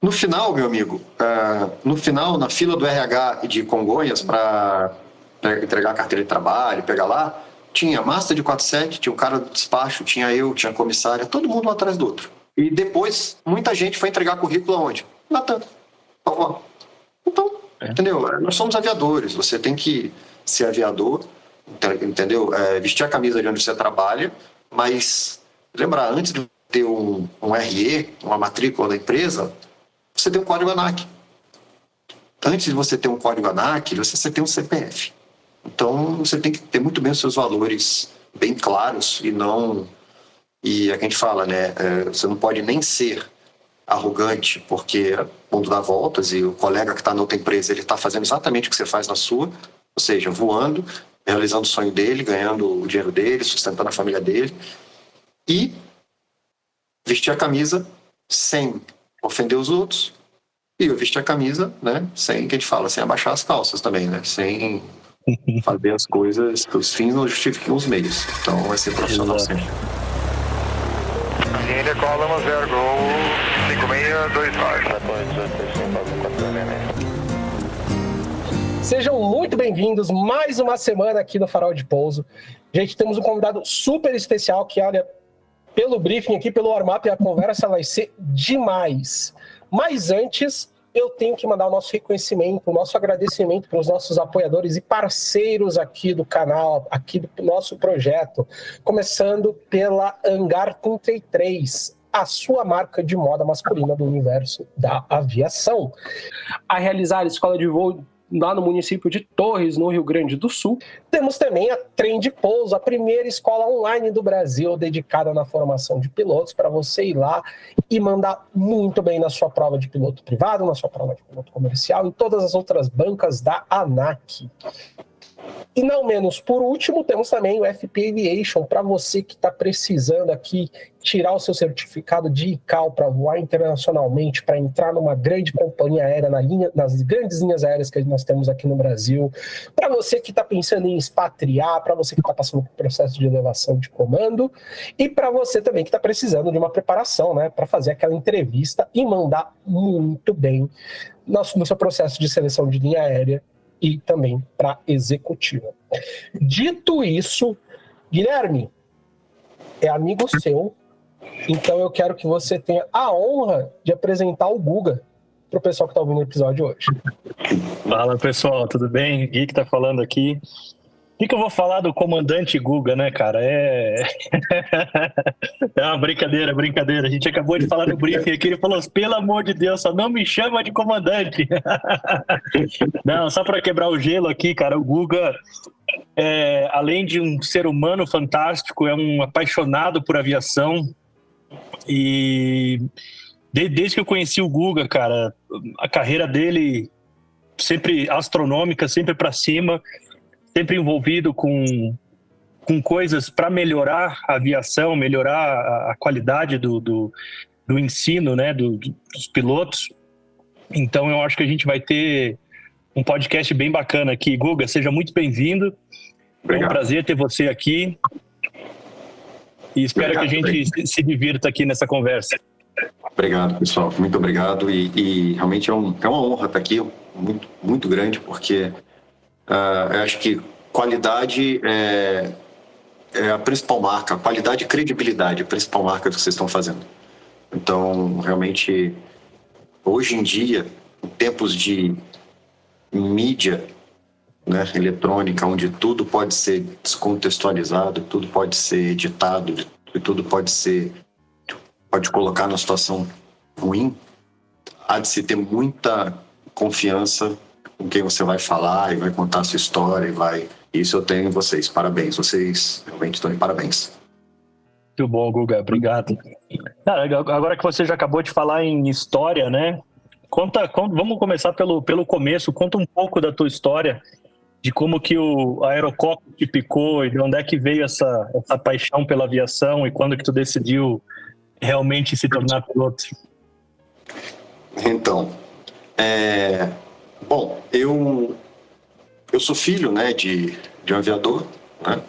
No final, meu amigo, na fila do RH de Congonhas para entregar a carteira de trabalho, pegar lá, tinha master de 47, tinha o cara do despacho, tinha eu, tinha a comissária, todo mundo um atrás do outro. E depois, muita gente foi entregar currículo aonde? Na TAM. Então, entendeu? Nós somos aviadores, você tem que ser aviador, entendeu? Vestir a camisa de onde você trabalha, mas lembrar, antes de ter um RE, uma matrícula da empresa, você tem um código ANAC. Antes de você ter um código ANAC, você tem um CPF. Então, você tem que ter muito bem os seus valores bem claros e é que a gente fala, né? Você não pode nem ser arrogante, porque o mundo dá voltas e o colega que está na outra empresa, ele está fazendo exatamente o que você faz na sua, ou seja, voando, realizando o sonho dele, ganhando o dinheiro dele, sustentando a família dele, e vestir a camisa sem ofender os outros, e eu vestir a camisa, né, sem, que a gente fala, sem abaixar as calças também, né, sem fazer as coisas, os fins não justificam os meios. Então vai ser profissional sempre. India call Lima 0 Go 5629. Sejam muito bem-vindos mais uma semana aqui no Farol de Pouso. Gente, temos um convidado super especial que, olha, pelo briefing aqui, pelo warm-up, a conversa vai ser demais. Mas antes, eu tenho que mandar o nosso reconhecimento, o nosso agradecimento para os nossos apoiadores e parceiros aqui do canal, aqui do nosso projeto. Começando pela Hangar 33, a sua marca de moda masculina do universo da aviação. A realizar a escola de voo lá no município de Torres, no Rio Grande do Sul. Temos também a Trem de Pouso, a primeira escola online do Brasil dedicada na formação de pilotos, para você ir lá e mandar muito bem na sua prova de piloto privado, na sua prova de piloto comercial e todas as outras bancas da ANAC. E não menos por último, temos também o FP Aviation, para você que está precisando aqui tirar o seu certificado de ICAO para voar internacionalmente, para entrar numa grande companhia aérea, nas grandes linhas aéreas que nós temos aqui no Brasil, para você que está pensando em expatriar, para você que está passando por processo de elevação de comando, e para você também que está precisando de uma preparação, né, para fazer aquela entrevista e mandar muito bem no seu processo de seleção de linha aérea e também para executiva. Dito isso, Guilherme, é amigo seu, então eu quero que você tenha a honra de apresentar o Guga para o pessoal que está ouvindo o episódio hoje. Fala, pessoal, tudo bem? Gui que tá falando aqui. O que eu vou falar do comandante Guga, né, cara? É uma brincadeira. A gente acabou de falar no briefing aqui, ele falou, pelo amor de Deus, só não me chama de comandante. Não, só para quebrar o gelo aqui, cara, o Guga, além de um ser humano fantástico, é um apaixonado por aviação. E desde que eu conheci o Guga, cara, a carreira dele sempre astronômica, sempre para cima, sempre envolvido com coisas para melhorar a aviação, melhorar a qualidade do ensino, né, dos pilotos. Então eu acho que a gente vai ter um podcast bem bacana aqui. Guga, seja muito bem-vindo. Obrigado. É um prazer ter você aqui. E espero que a gente se divirta aqui nessa conversa. Obrigado, pessoal. Muito obrigado. E realmente é uma honra estar aqui, muito, muito grande, porque eu acho que qualidade é a principal marca, qualidade e credibilidade é a principal marca do que vocês estão fazendo. Então, realmente, hoje em dia, em tempos de mídia, né, eletrônica, onde tudo pode ser descontextualizado, tudo pode ser editado, e tudo pode colocar numa situação ruim, há de se ter muita confiança com quem você vai falar e vai contar a sua história Isso eu tenho em vocês. Parabéns. Vocês realmente estão de parabéns. Muito bom, Guga. Obrigado. Agora que você já acabou de falar em história, né? Vamos começar pelo começo. Conta um pouco da tua história, de como que o aerocoque te picou e de onde é que veio essa paixão pela aviação e quando que tu decidiu realmente se tornar piloto. Então, bom, eu sou filho, né, de um aviador, né?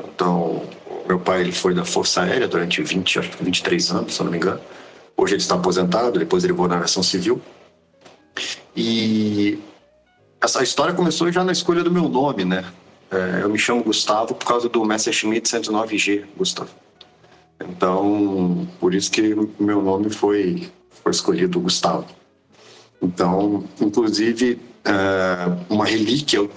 Então, meu pai ele foi da Força Aérea durante 23 anos, se eu não me engano. Hoje ele está aposentado, depois ele voou na aviação civil. E essa história começou já na escolha do meu nome, né? Eu me chamo Gustavo por causa do Messerschmitt 109G, Gustavo. Então, por isso que meu nome foi escolhido Gustavo. Então, inclusive, uma relíquia, a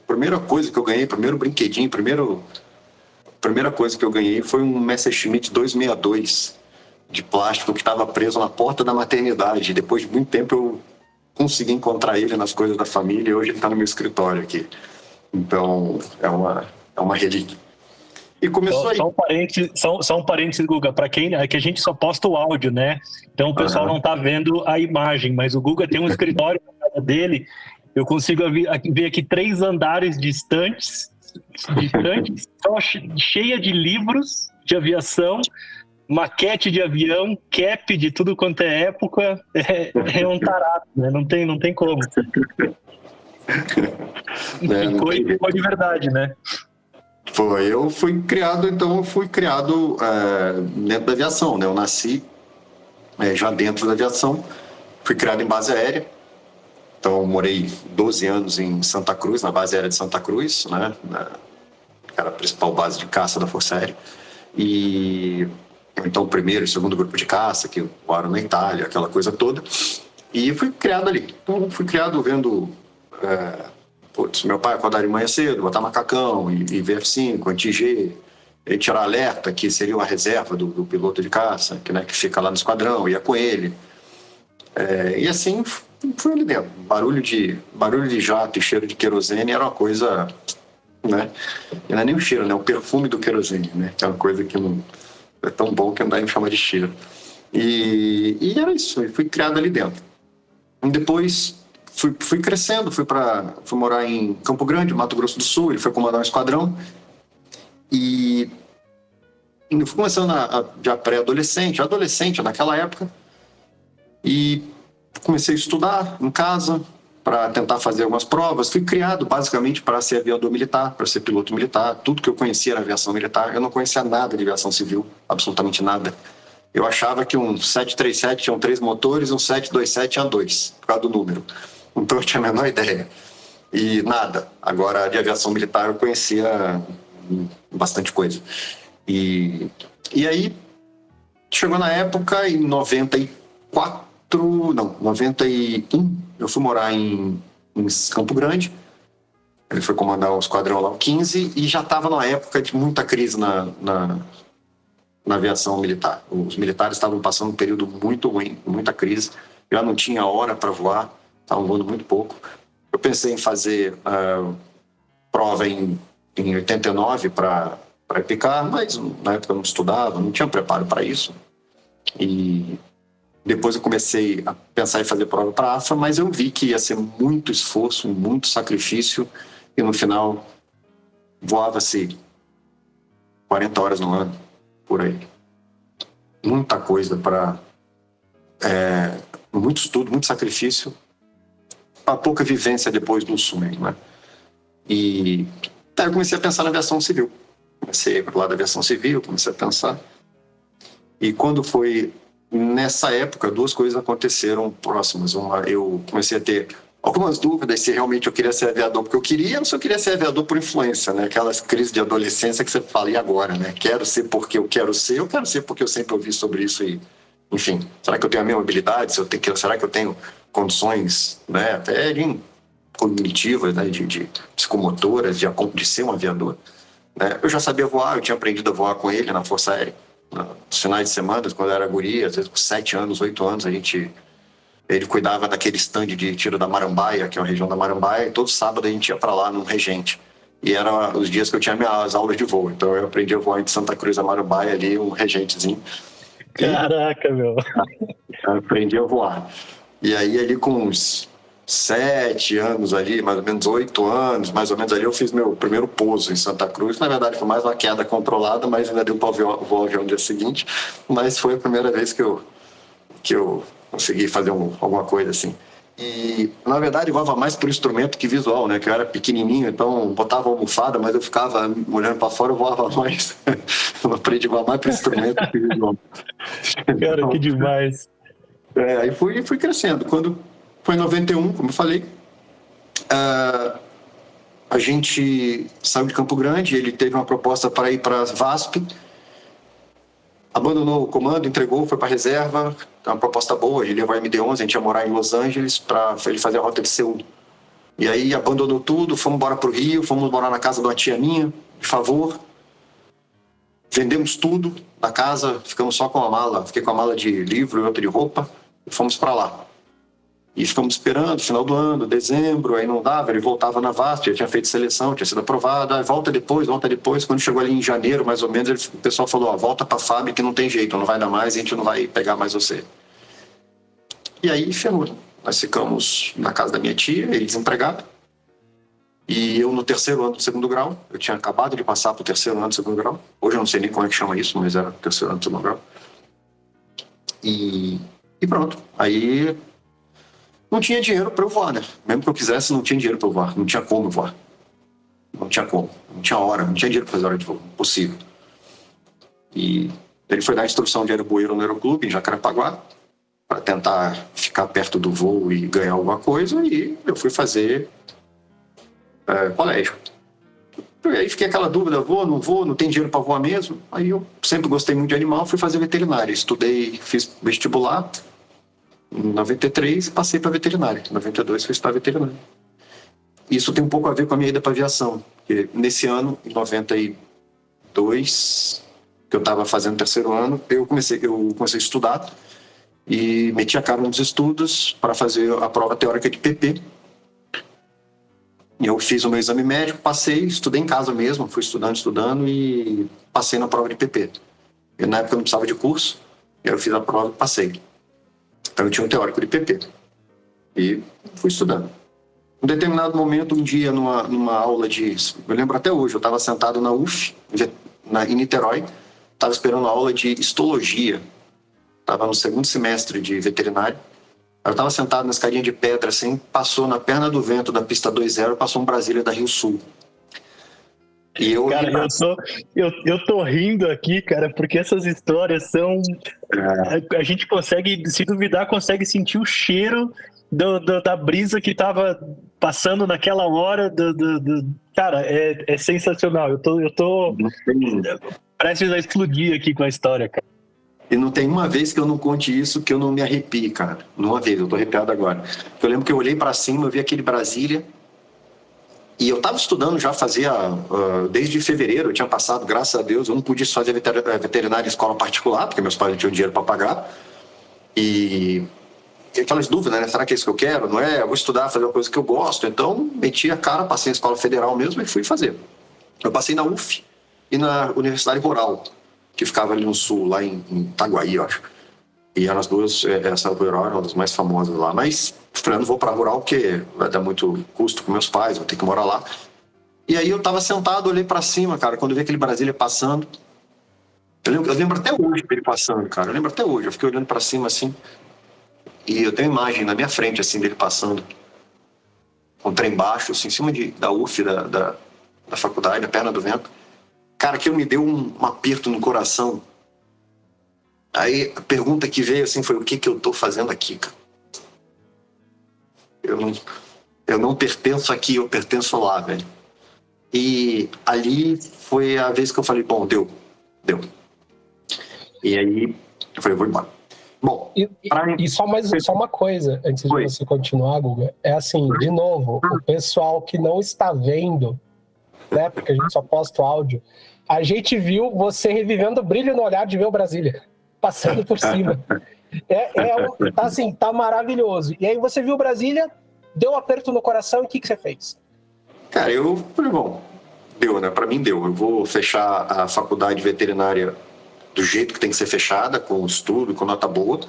primeira coisa que eu ganhei, primeiro brinquedinho, primeira coisa que eu ganhei foi um Messerschmitt 262 de plástico que estava preso na porta da maternidade. Depois de muito tempo eu consegui encontrar ele nas coisas da família e hoje ele está no meu escritório aqui. Então, é uma relíquia. E começou aí. Só um parênteses, Guga, para quem é que a gente só posta o áudio, né? Então o pessoal não tá vendo a imagem, mas o Guga tem um escritório na casa dele. Eu consigo ver aqui 3 andares distantes, só cheia de livros de aviação, maquete de avião, cap de tudo quanto é época. É um tarado, né? Não tem como. Foi de verdade, né? Eu fui criado dentro da aviação, né? Eu nasci já dentro da aviação, fui criado em base aérea, então morei 12 anos em Santa Cruz, na base aérea de Santa Cruz, né? Era a principal base de caça da Força Aérea, e então o primeiro e segundo grupo de caça, que voaram na Itália, aquela coisa toda, e fui criado ali. Então fui criado vendo... meu pai acordar de manhã cedo, botar macacão e VF5, anti-G, e tirar alerta, que seria uma reserva do piloto de caça, que fica lá no esquadrão, ia com ele. E assim fui ali dentro. Barulho de jato e cheiro de querosene era uma coisa, né? E não é nem o cheiro, né? O perfume do querosene, né? Que é uma coisa que não é tão bom que não dá nem chamar de cheiro. E era isso, eu fui criado ali dentro. E depois fui crescendo, fui morar em Campo Grande, Mato Grosso do Sul. Ele foi comandar um esquadrão e eu fui começando já adolescente naquela época, e comecei a estudar em casa para tentar fazer algumas provas. Fui criado basicamente para ser aviador militar, para ser piloto militar. Tudo que eu conhecia era aviação militar. Eu não conhecia nada de aviação civil, absolutamente nada. Eu achava que um 737 tinha 3 motores, um 727 tinha 2, por causa do número. Então eu tinha a menor ideia. E nada. Agora, de aviação militar, eu conhecia bastante coisa. E aí, chegou na época, em 91, eu fui morar em Campo Grande. Ele foi comandar o esquadrão lá, o 15, e já estava numa época de muita crise na aviação militar. Os militares estavam passando um período muito ruim, muita crise. Já não tinha hora para voar, estavam voando muito pouco. Eu pensei em fazer prova em 89 para picar, mas na época eu não estudava, não tinha preparo para isso. E depois eu comecei a pensar em fazer prova para a AFA, mas eu vi que ia ser muito esforço, muito sacrifício, e no final voava-se 40 horas no ano, por aí. Muita coisa para... muito estudo, muito sacrifício, para pouca vivência depois do sonho, né? E aí eu comecei a pensar na aviação civil. Comecei a ir lá da aviação civil, comecei a pensar. E quando foi nessa época, 2 coisas aconteceram próximas. Eu comecei a ter algumas dúvidas se realmente eu queria ser aviador porque eu queria, ou se eu queria ser aviador por influência, né? Aquelas crises de adolescência que você fala, e agora, né? Quero ser porque eu quero ser, eu quero ser porque eu sempre ouvi sobre isso e, enfim, será que eu tenho a mesma habilidade? Será que eu tenho condições, né? Até cognitivas, né? De psicomotoras, de ser um aviador, né? Eu já sabia voar, eu tinha aprendido a voar com ele na Força Aérea. Nos finais de semana, quando eu era guri, às vezes com 7 anos, 8 anos, ele cuidava daquele stand de tiro da Marambaia, que é uma região da Marambaia, e todo sábado a gente ia para lá num regente. E eram os dias que eu tinha minhas aulas de voo. Então eu aprendi a voar de Santa Cruz a Marambaia ali, um regentezinho. Caraca, meu. Eu aprendi a voar. E aí ali com uns 7 anos ali, mais ou menos 8 anos, mais ou menos ali, eu fiz meu primeiro pouso em Santa Cruz. Na verdade foi mais uma queda controlada, mas ainda deu para voar o avião no dia seguinte. Mas foi a primeira vez que eu consegui fazer alguma coisa assim. E, na verdade, eu voava mais por instrumento que visual, né? Que eu era pequenininho, então botava almofada, mas eu ficava olhando para fora, eu voava mais. Eu aprendi a voar mais por instrumento que visual. Cara, que demais. Aí fui crescendo. Quando foi em 91, como eu falei, a gente saiu de Campo Grande, ele teve uma proposta para ir para a VASP, abandonou o comando, entregou, foi para a reserva, uma proposta boa, ele ia para a MD-11, a gente ia morar em Los Angeles para ele fazer a rota de Seul. E aí abandonou tudo, fomos embora para o Rio, fomos morar na casa de uma tia minha, de favor, vendemos tudo da casa, ficamos só com a mala, fiquei com a mala de livro e outra de roupa, e fomos para lá. E ficamos esperando, final do ano, dezembro, aí não dava, ele voltava na VASP, já tinha feito seleção, tinha sido aprovado, aí volta depois, quando chegou ali em janeiro, mais ou menos, o pessoal falou, volta para a fábrica que não tem jeito, não vai dar mais, a gente não vai pegar mais você. E aí, ferrou. Nós ficamos na casa da minha tia, ele desempregado, e eu no terceiro ano do segundo grau, eu tinha acabado de passar para o terceiro ano do segundo grau, hoje eu não sei nem como é que chama isso, mas era o terceiro ano do segundo grau. E pronto, aí... Não tinha dinheiro para eu voar, né? Mesmo que eu quisesse, não tinha dinheiro para eu voar. Não tinha como eu voar. Não tinha como. Não tinha hora. Não tinha dinheiro para fazer hora de voo. Impossível. E ele foi dar a instrução de aeroboeiro no aeroclube, em Jacarepaguá, para tentar ficar perto do voo e ganhar alguma coisa. E eu fui fazer colégio. E aí fiquei aquela dúvida, vou, não tem dinheiro para voar mesmo? Aí eu sempre gostei muito de animal, fui fazer veterinária. Estudei, fiz vestibular... Em 93, passei para veterinária. Em 92, fui para veterinária. Isso tem um pouco a ver com a minha ida para aviação. Porque nesse ano, em 92, que eu estava fazendo terceiro ano, eu comecei a estudar e meti a cara nos estudos para fazer a prova teórica de PP. E eu fiz o meu exame médico, passei, estudei em casa mesmo, fui estudando e passei na prova de PP. Eu, na época eu não precisava de curso, eu fiz a prova e passei. Então eu tinha um teórico de PP e fui estudando. Em determinado momento, um dia numa aula de... Eu lembro até hoje, eu estava sentado na UF, em Niterói, estava esperando a aula de histologia. Estava no segundo semestre de veterinário. Eu estava sentado na escadinha de pedra, assim, passou na perna do vento da pista 20, passou um Brasília da Rio Sul. E eu... Cara, eu tô rindo aqui, cara, porque essas histórias são... A gente consegue, se duvidar, consegue sentir o cheiro da brisa que tava passando naquela hora. Cara, é sensacional. Eu tô prestes a explodir aqui com a história, cara. E não tem uma vez que eu não conte isso que eu não me arrepie, cara. Uma vez, eu tô arrepiado agora. Eu lembro que eu olhei para cima, eu vi aquele Brasília. E eu estava estudando já desde fevereiro, eu tinha passado, graças a Deus, eu não podia fazer veterinária em escola particular, porque meus pais não tinham dinheiro para pagar. E aquelas dúvidas, né? Será que é isso que eu quero? Não é? Eu vou estudar, fazer uma coisa que eu gosto. Então, meti a cara, passei na escola federal mesmo e fui fazer. Eu passei na UF e na Universidade Rural, que ficava ali no sul, lá em Itaguaí, eu acho. E eram as duas, essa Rural era uma das mais famosas lá. Mas, falei, não vou para Rural porque vai dar muito custo com meus pais, vou ter que morar lá. E aí eu tava sentado, olhei para cima, cara, quando eu vi aquele Brasília passando. Eu lembro até hoje dele passando, cara. Eu lembro até hoje. Eu fiquei olhando para cima, assim. E eu tenho uma imagem na minha frente, assim, dele passando. Com o trem baixo, assim, em cima da UF, da faculdade, na perna do vento. Cara, aquilo me deu um aperto no coração. Aí a pergunta que veio assim foi: o que eu tô fazendo aqui, cara? Eu não pertenço aqui, eu pertenço lá, velho. E ali foi a vez que eu falei: bom, deu. E aí eu falei: vou embora. Bom, e só uma coisa antes de você continuar, Guga, é assim, de novo, o pessoal que não está vendo, né, porque a gente só posta o áudio, a gente viu você revivendo o brilho no olhar de ver o Brasília passando por cima. Tá maravilhoso. E aí você viu Brasília, deu um aperto no coração, e o que você fez? Cara, eu falei: bom, deu, né? Pra mim deu. Eu vou fechar a faculdade veterinária do jeito que tem que ser fechada, com estudo, com nota boa.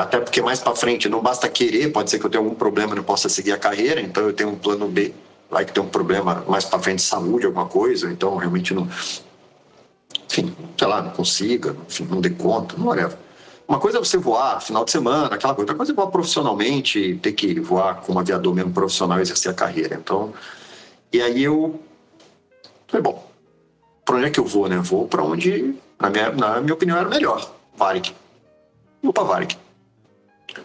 Até porque mais pra frente não basta querer, pode ser que eu tenha algum problema e não possa seguir a carreira, então eu tenho um plano B, vai que tem um problema mais pra frente de saúde, alguma coisa, então realmente não... Enfim, sei lá, não consiga, enfim, não dê conta, não whatever. Uma coisa é você voar final de semana, aquela coisa. Outra coisa é voar profissionalmente, ter que voar como aviador mesmo profissional e exercer a carreira. Então, e aí eu falei, bom, para onde é que eu vou, né? Eu vou para onde, na minha opinião, era melhor. Varig. Vou para Varig.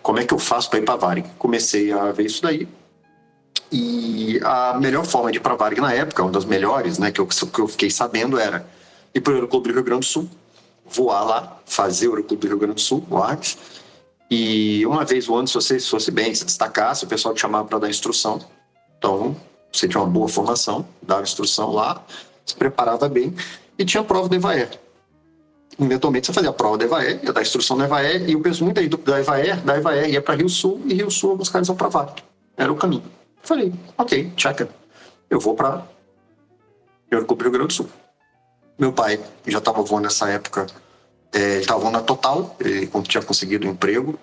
Como é que eu faço para ir para Varig? Comecei a ver isso daí. E a melhor forma de ir para Varig na época, uma das melhores, né, que eu fiquei sabendo, era ir para o Aeroclube do Rio Grande do Sul, voar lá, fazer o Aeroclube do Rio Grande do Sul, o ARCS. E uma vez voando, se você fosse bem, se destacasse, o pessoal te chamava para dar instrução. Então, você tinha uma boa formação, dava instrução lá, se preparava bem e tinha a prova do EVAER. Eventualmente você fazia a prova da EVAER, ia dar instrução da EVAER, e eu penso muito aí da EVAER ia para Rio Sul, e Rio Sul alguns caras iam para Varig. Era o caminho. Falei, ok, checa. Eu vou para o Rio Grande do Sul. Meu pai já estava voando nessa época, ele estava voando na Total, ele tinha conseguido um emprego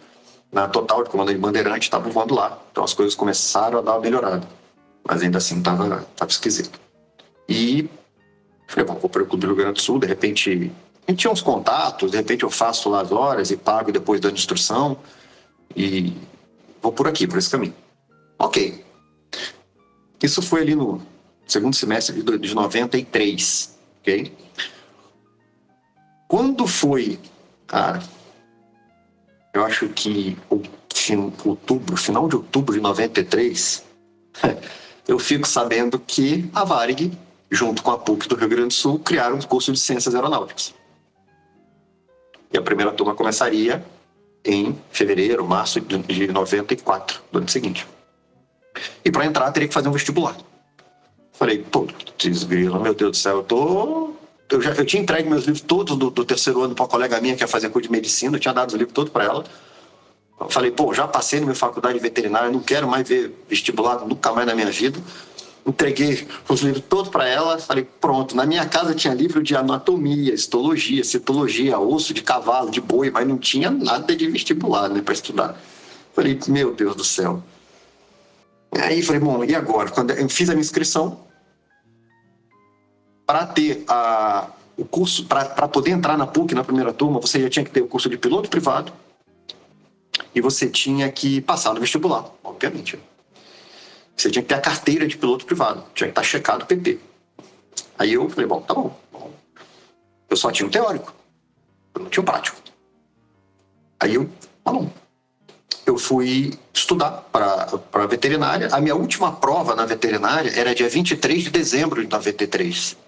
na Total, de comandante de Bandeirante, estava voando lá. Então as coisas começaram a dar uma melhorada. Mas ainda assim estava esquisito. E falei, bom, vou para o Clube do Rio Grande do Sul, de repente... A gente tinha uns contatos, de repente eu faço lá as horas e pago depois dando instrução e vou por aqui, por esse caminho. Ok. Isso foi ali no segundo semestre de 93, ok? Quando foi, cara, eu acho que final de outubro de 93, eu fico sabendo que a Varig, junto com a PUC do Rio Grande do Sul, criaram um curso de Ciências Aeronáuticas. E a primeira turma começaria em fevereiro, março de 94, do ano seguinte. E para entrar, teria que fazer um vestibular. Falei, pô, desgrila, meu Deus do céu, eu tinha entregue meus livros todos do terceiro ano para uma colega minha que ia fazer curso de medicina, eu tinha dado os livros todos para ela. Eu falei, pô, já passei na minha faculdade de veterinária, não quero mais ver vestibular nunca mais na minha vida. Entreguei os livros todos para ela, falei, pronto, na minha casa tinha livro de anatomia, histologia, citologia, osso de cavalo, de boi, mas não tinha nada de vestibular, né, para estudar. Falei, meu Deus do céu. Aí falei, bom, e agora? Quando eu fiz a minha inscrição, para ter o curso, para poder entrar na PUC na primeira turma, você já tinha que ter o curso de piloto privado e você tinha que passar no vestibular, obviamente. Você tinha que ter a carteira de piloto privado, tinha que estar checado o PP. Aí eu falei, bom, tá bom. Eu só tinha o teórico, eu não tinha o prático. Aí tá bom. Eu fui estudar para veterinária. A minha última prova na veterinária era dia 23 de dezembro de 93.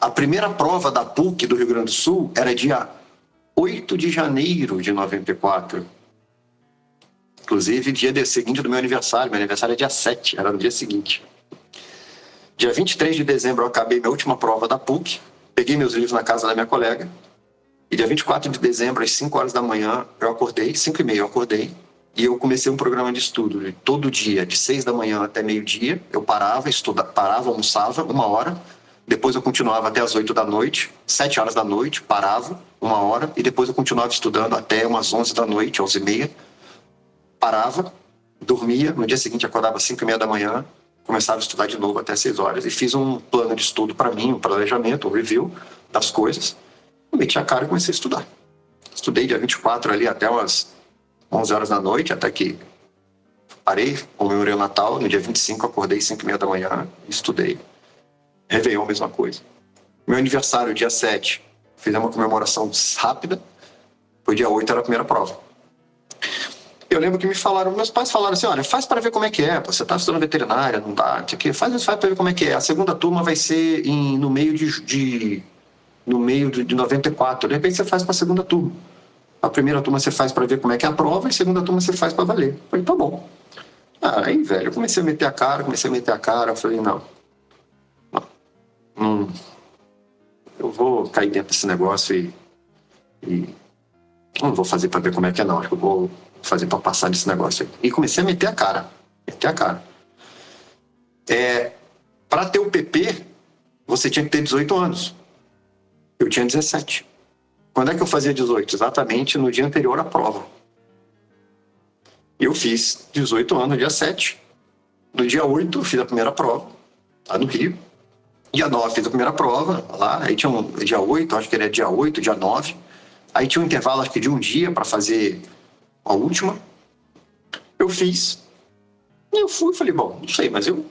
A primeira prova da PUC do Rio Grande do Sul era dia 8 de janeiro de 94. Inclusive, dia seguinte do meu aniversário. Meu aniversário é dia 7, era no dia seguinte. Dia 23 de dezembro eu acabei minha última prova da PUC, peguei meus livros na casa da minha colega, e dia 24 de dezembro, às 5 horas da manhã, eu acordei, 5h30 eu acordei, e eu comecei um programa de estudo. Todo dia, de 6 da manhã até meio-dia, eu parava, almoçava 1 hora, depois eu continuava até as 8 da noite, 7 horas da noite, parava 1 hora, e depois eu continuava estudando até umas 11 da noite, 11h30, parava, dormia, no dia seguinte acordava às 5h30 da manhã, começava a estudar de novo até 6 horas, e fiz um plano de estudo para mim, um planejamento, um review das coisas, eu meti a cara e comecei a estudar. Estudei dia 24 ali até umas 11 horas da noite, até que parei, comemorei o Natal, no dia 25 acordei 5h30 da manhã, estudei. Réveillon, mesma coisa. Meu aniversário, dia 7, fizemos uma comemoração rápida, foi dia 8, era a primeira prova. Eu lembro que meus pais falaram assim, olha, faz para ver como é que é, você está estudando veterinária, não dá, faz para ver como é que é. A segunda turma vai ser no meio de 94, de repente você faz para a segunda turma. A primeira turma você faz para ver como é que é a prova, e a segunda turma você faz para valer. Eu falei, tá bom. Aí, velho, eu comecei a meter a cara, eu falei, não, eu vou cair dentro desse negócio e não vou fazer para ver como é que é, não, acho que eu vou fazer para passar desse negócio aí. E comecei a meter a cara. Para ter o PP, você tinha que ter 18 anos. Eu tinha 17. Quando é que eu fazia 18? Exatamente no dia anterior à prova. Eu fiz 18 anos, dia 7. No dia 8, eu fiz a primeira prova, lá no Rio. Dia 9, fiz a primeira prova, lá. Aí tinha dia 8, acho que era dia 8, dia 9. Aí tinha um intervalo, acho que de um dia para fazer a última. Eu fiz. E eu fui, falei, bom, não sei, mas eu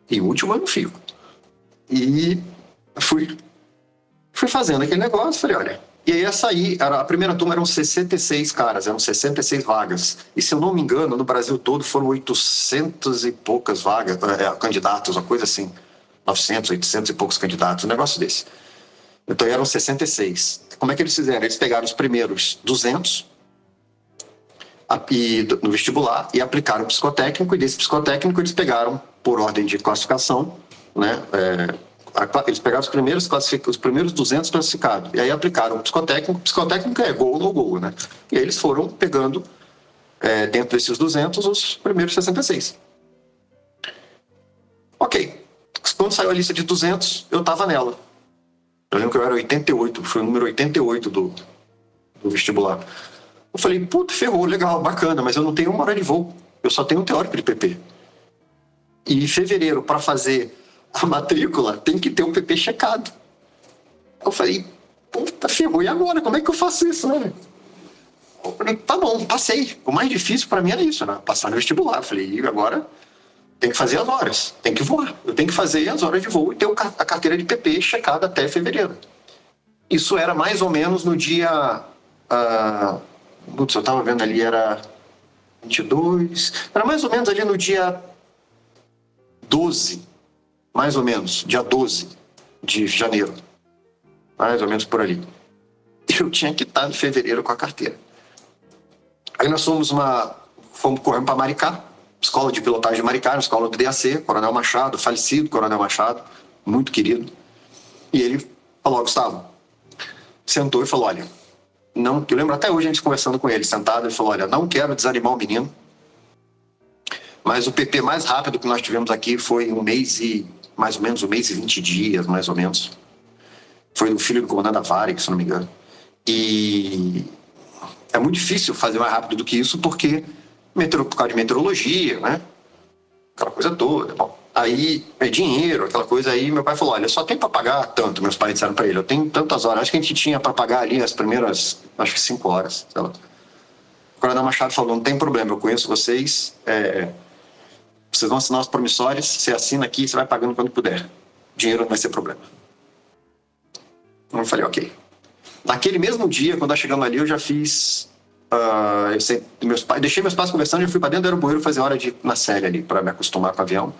e última eu não fico. E fui fazendo aquele negócio, falei, olha. E aí ia sair, a primeira turma eram 66 caras, eram 66 vagas. E se eu não me engano, no Brasil todo foram 800 e poucas vagas, candidatos, uma coisa assim. 900, 800 e poucos candidatos, um negócio desse. Então eram 66. Como é que eles fizeram? Eles pegaram os primeiros 200 no vestibular e aplicaram o psicotécnico, e desse psicotécnico eles pegaram por ordem de classificação, né? Eles pegaram os primeiros 200 classificados, e aí aplicaram o psicotécnico é gol ou gol, né? E aí eles foram pegando, dentro desses 200, os primeiros 66. Ok. Quando saiu a lista de 200, eu estava nela. Eu lembro que eu era 88, foi o número 88 do vestibular. Eu falei, puta, ferrou, legal, bacana, mas eu não tenho uma hora de voo. Eu só tenho um teórico de PP. E em fevereiro, para fazer a matrícula, tem que ter um PP checado. Eu falei, puta, ferrou, e agora? Como é que eu faço isso, né? Eu falei, tá bom, passei. O mais difícil para mim era isso, né? Passar no vestibular. Eu falei, e agora tem que fazer as horas, tem que voar. Eu tenho que fazer as horas de voo e ter a carteira de PP checada até fevereiro. Isso era mais ou menos no dia... eu estava vendo ali, era 22... Era mais ou menos ali no dia 12, mais ou menos, dia 12 de janeiro. Mais ou menos por ali. Eu tinha que estar em fevereiro com a carteira. Aí nós fomos correndo para Maricá, escola de pilotagem de Maricá, na escola do DAC, Coronel Machado, falecido Coronel Machado, muito querido. E ele falou, Gustavo, sentou e falou, olha, não, eu lembro até hoje a gente conversando com ele, sentado, ele falou, olha, não quero desanimar o menino, mas o PP mais rápido que nós tivemos aqui foi mais ou menos 20 dias, mais ou menos. Foi o filho do comandante da Varig, se não me engano. E é muito difícil fazer mais rápido do que isso, porque por causa de meteorologia, né? Aquela coisa toda. Bom, aí é dinheiro, aquela coisa aí. Meu pai falou, olha, só tem para pagar tanto. Meus pais disseram para ele, eu tenho tantas horas. Acho que a gente tinha para pagar ali as primeiras, acho que 5 horas, sei lá. O Coronel Machado falou, não tem problema, eu conheço vocês, vocês vão assinar os promissórios, você assina aqui, você vai pagando quando puder. Dinheiro não vai ser problema. Eu falei, ok. Naquele mesmo dia, quando nós chegamos ali, eu já fiz... deixei meus pais conversando, já fui para dentro do aeroporto fazer hora na série ali, para me acostumar com o avião.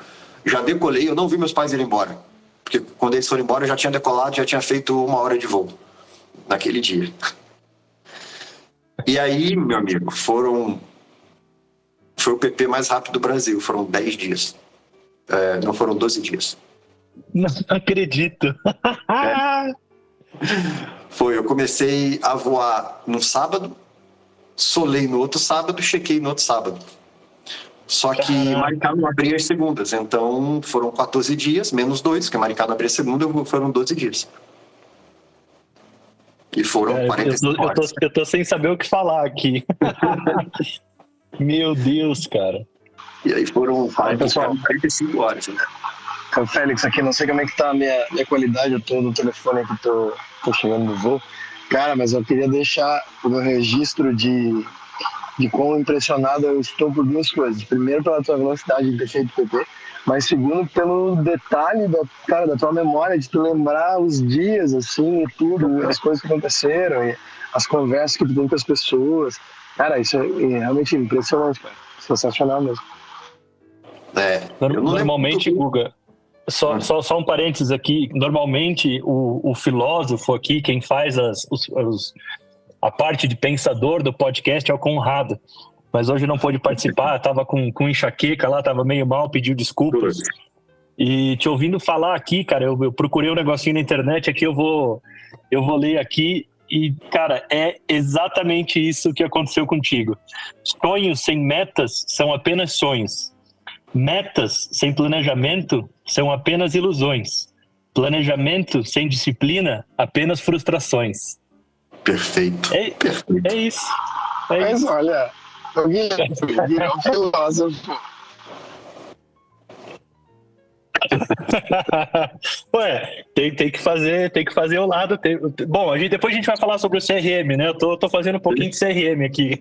Já decolei, eu não vi meus pais irem embora. Porque quando eles foram embora, eu já tinha decolado, já tinha feito 1 hora de voo. Naquele dia. E aí, meu amigo, foi o PP mais rápido do Brasil, foram 10 dias. Não foram 12 dias. Não acredito. Eu comecei a voar no sábado, solei no outro sábado, chequei no outro sábado. Só que Maricá não abria as segundas, então foram 14 dias, menos 2, porque Maricá não abria segunda, foram 12 dias. E foram 45 horas. Eu tô sem saber o que falar aqui. Meu Deus, cara. E aí foram 45 horas. Né? Félix, aqui, não sei como é que tá a minha qualidade, eu tô no telefone aqui, tô chegando no voo. Cara, mas eu queria deixar o meu registro de quão impressionado eu estou por 2 coisas. Primeiro, pela tua velocidade de ter feito PP, mas segundo, pelo detalhe da tua memória, de tu lembrar os dias, assim, e tudo, as coisas que aconteceram, e as conversas que tu tem com as pessoas. Cara, isso é realmente impressionante, cara. Sensacional mesmo. Normalmente, Guga, só um parênteses aqui, normalmente o filósofo aqui, quem faz a parte de pensador do podcast é o Conrado, mas hoje não pôde participar, estava com enxaqueca lá, estava meio mal, pediu desculpas. E te ouvindo falar aqui, cara, eu procurei um negocinho na internet aqui, eu vou ler aqui e, cara, é exatamente isso que aconteceu contigo. Sonhos sem metas são apenas sonhos. Metas sem planejamento são apenas ilusões. Planejamento sem disciplina, apenas frustrações. Perfeito. É isso. Mas olha, alguém virou filósofo. Ué, tem que fazer o lado. Bom, depois a gente vai falar sobre o CRM, né? Eu tô fazendo um pouquinho de CRM aqui.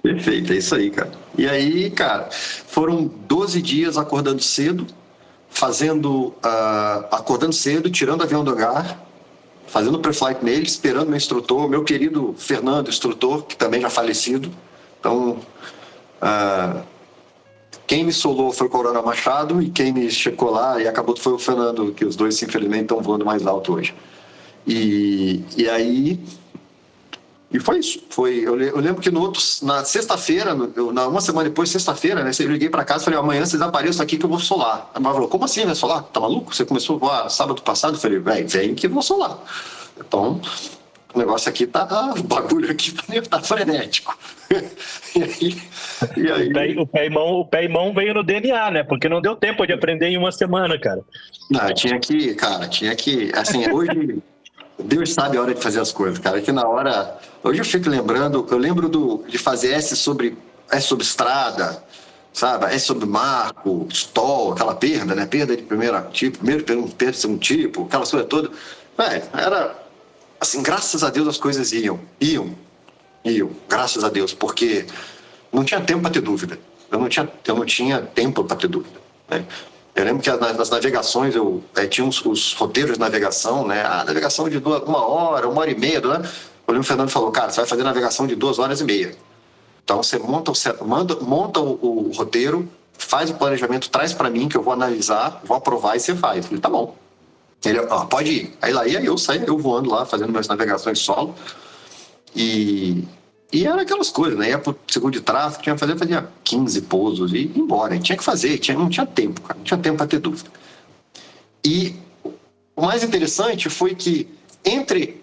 Perfeito, é isso aí, cara. E aí, cara, foram 12 dias acordando cedo, acordando cedo, tirando o avião do hangar, fazendo pré-flight nele, esperando meu instrutor, meu querido Fernando, instrutor, que também já falecido. Então, quem me solou foi o Corona Machado e quem me checou lá e acabou foi o Fernando, que os dois, infelizmente, estão voando mais alto hoje. E aí... E foi isso. Eu lembro que na sexta-feira, uma semana depois, sexta-feira, né? Eu liguei para casa e falei, amanhã vocês apareçam aqui que eu vou solar. A Mar falou, como assim vai solar? Tá maluco? Você começou a voar sábado passado? Eu falei, vem que eu vou solar. Então, o negócio aqui o bagulho aqui tá frenético. E aí... O pé e mão veio no DNA, né? Porque não deu tempo de aprender em uma semana, cara. Não, tinha que, assim, hoje... Deus sabe a hora de fazer as coisas, cara. Que na hora... Hoje eu fico lembrando... Eu lembro de fazer S sobre estrada, sabe? S sobre marco, stall, aquela perda, né? Perda de primeiro tipo, perda de segundo tipo, aquela coisa toda. Era... Assim, graças a Deus as coisas iam. Graças a Deus. Porque não tinha tempo para ter dúvida. Eu não tinha tempo para ter dúvida, né? Eu lembro que nas navegações tinha os roteiros de navegação, né? A navegação de 1 hora, 1h30, né? Eu lembro que o Fernando falou, cara, você vai fazer navegação de 2h30. Então você monta o roteiro, faz o planejamento, traz para mim que eu vou analisar, vou aprovar e você faz. Eu falei, tá bom. Ele, pode ir. Aí lá ia eu, saí eu voando lá, fazendo minhas navegações solo. E era aquelas coisas, né? Ia pro seguro de tráfego, fazia 15 pousos e ia embora. E tinha que fazer, não tinha tempo, cara. Não tinha tempo para ter dúvida. E o mais interessante foi que entre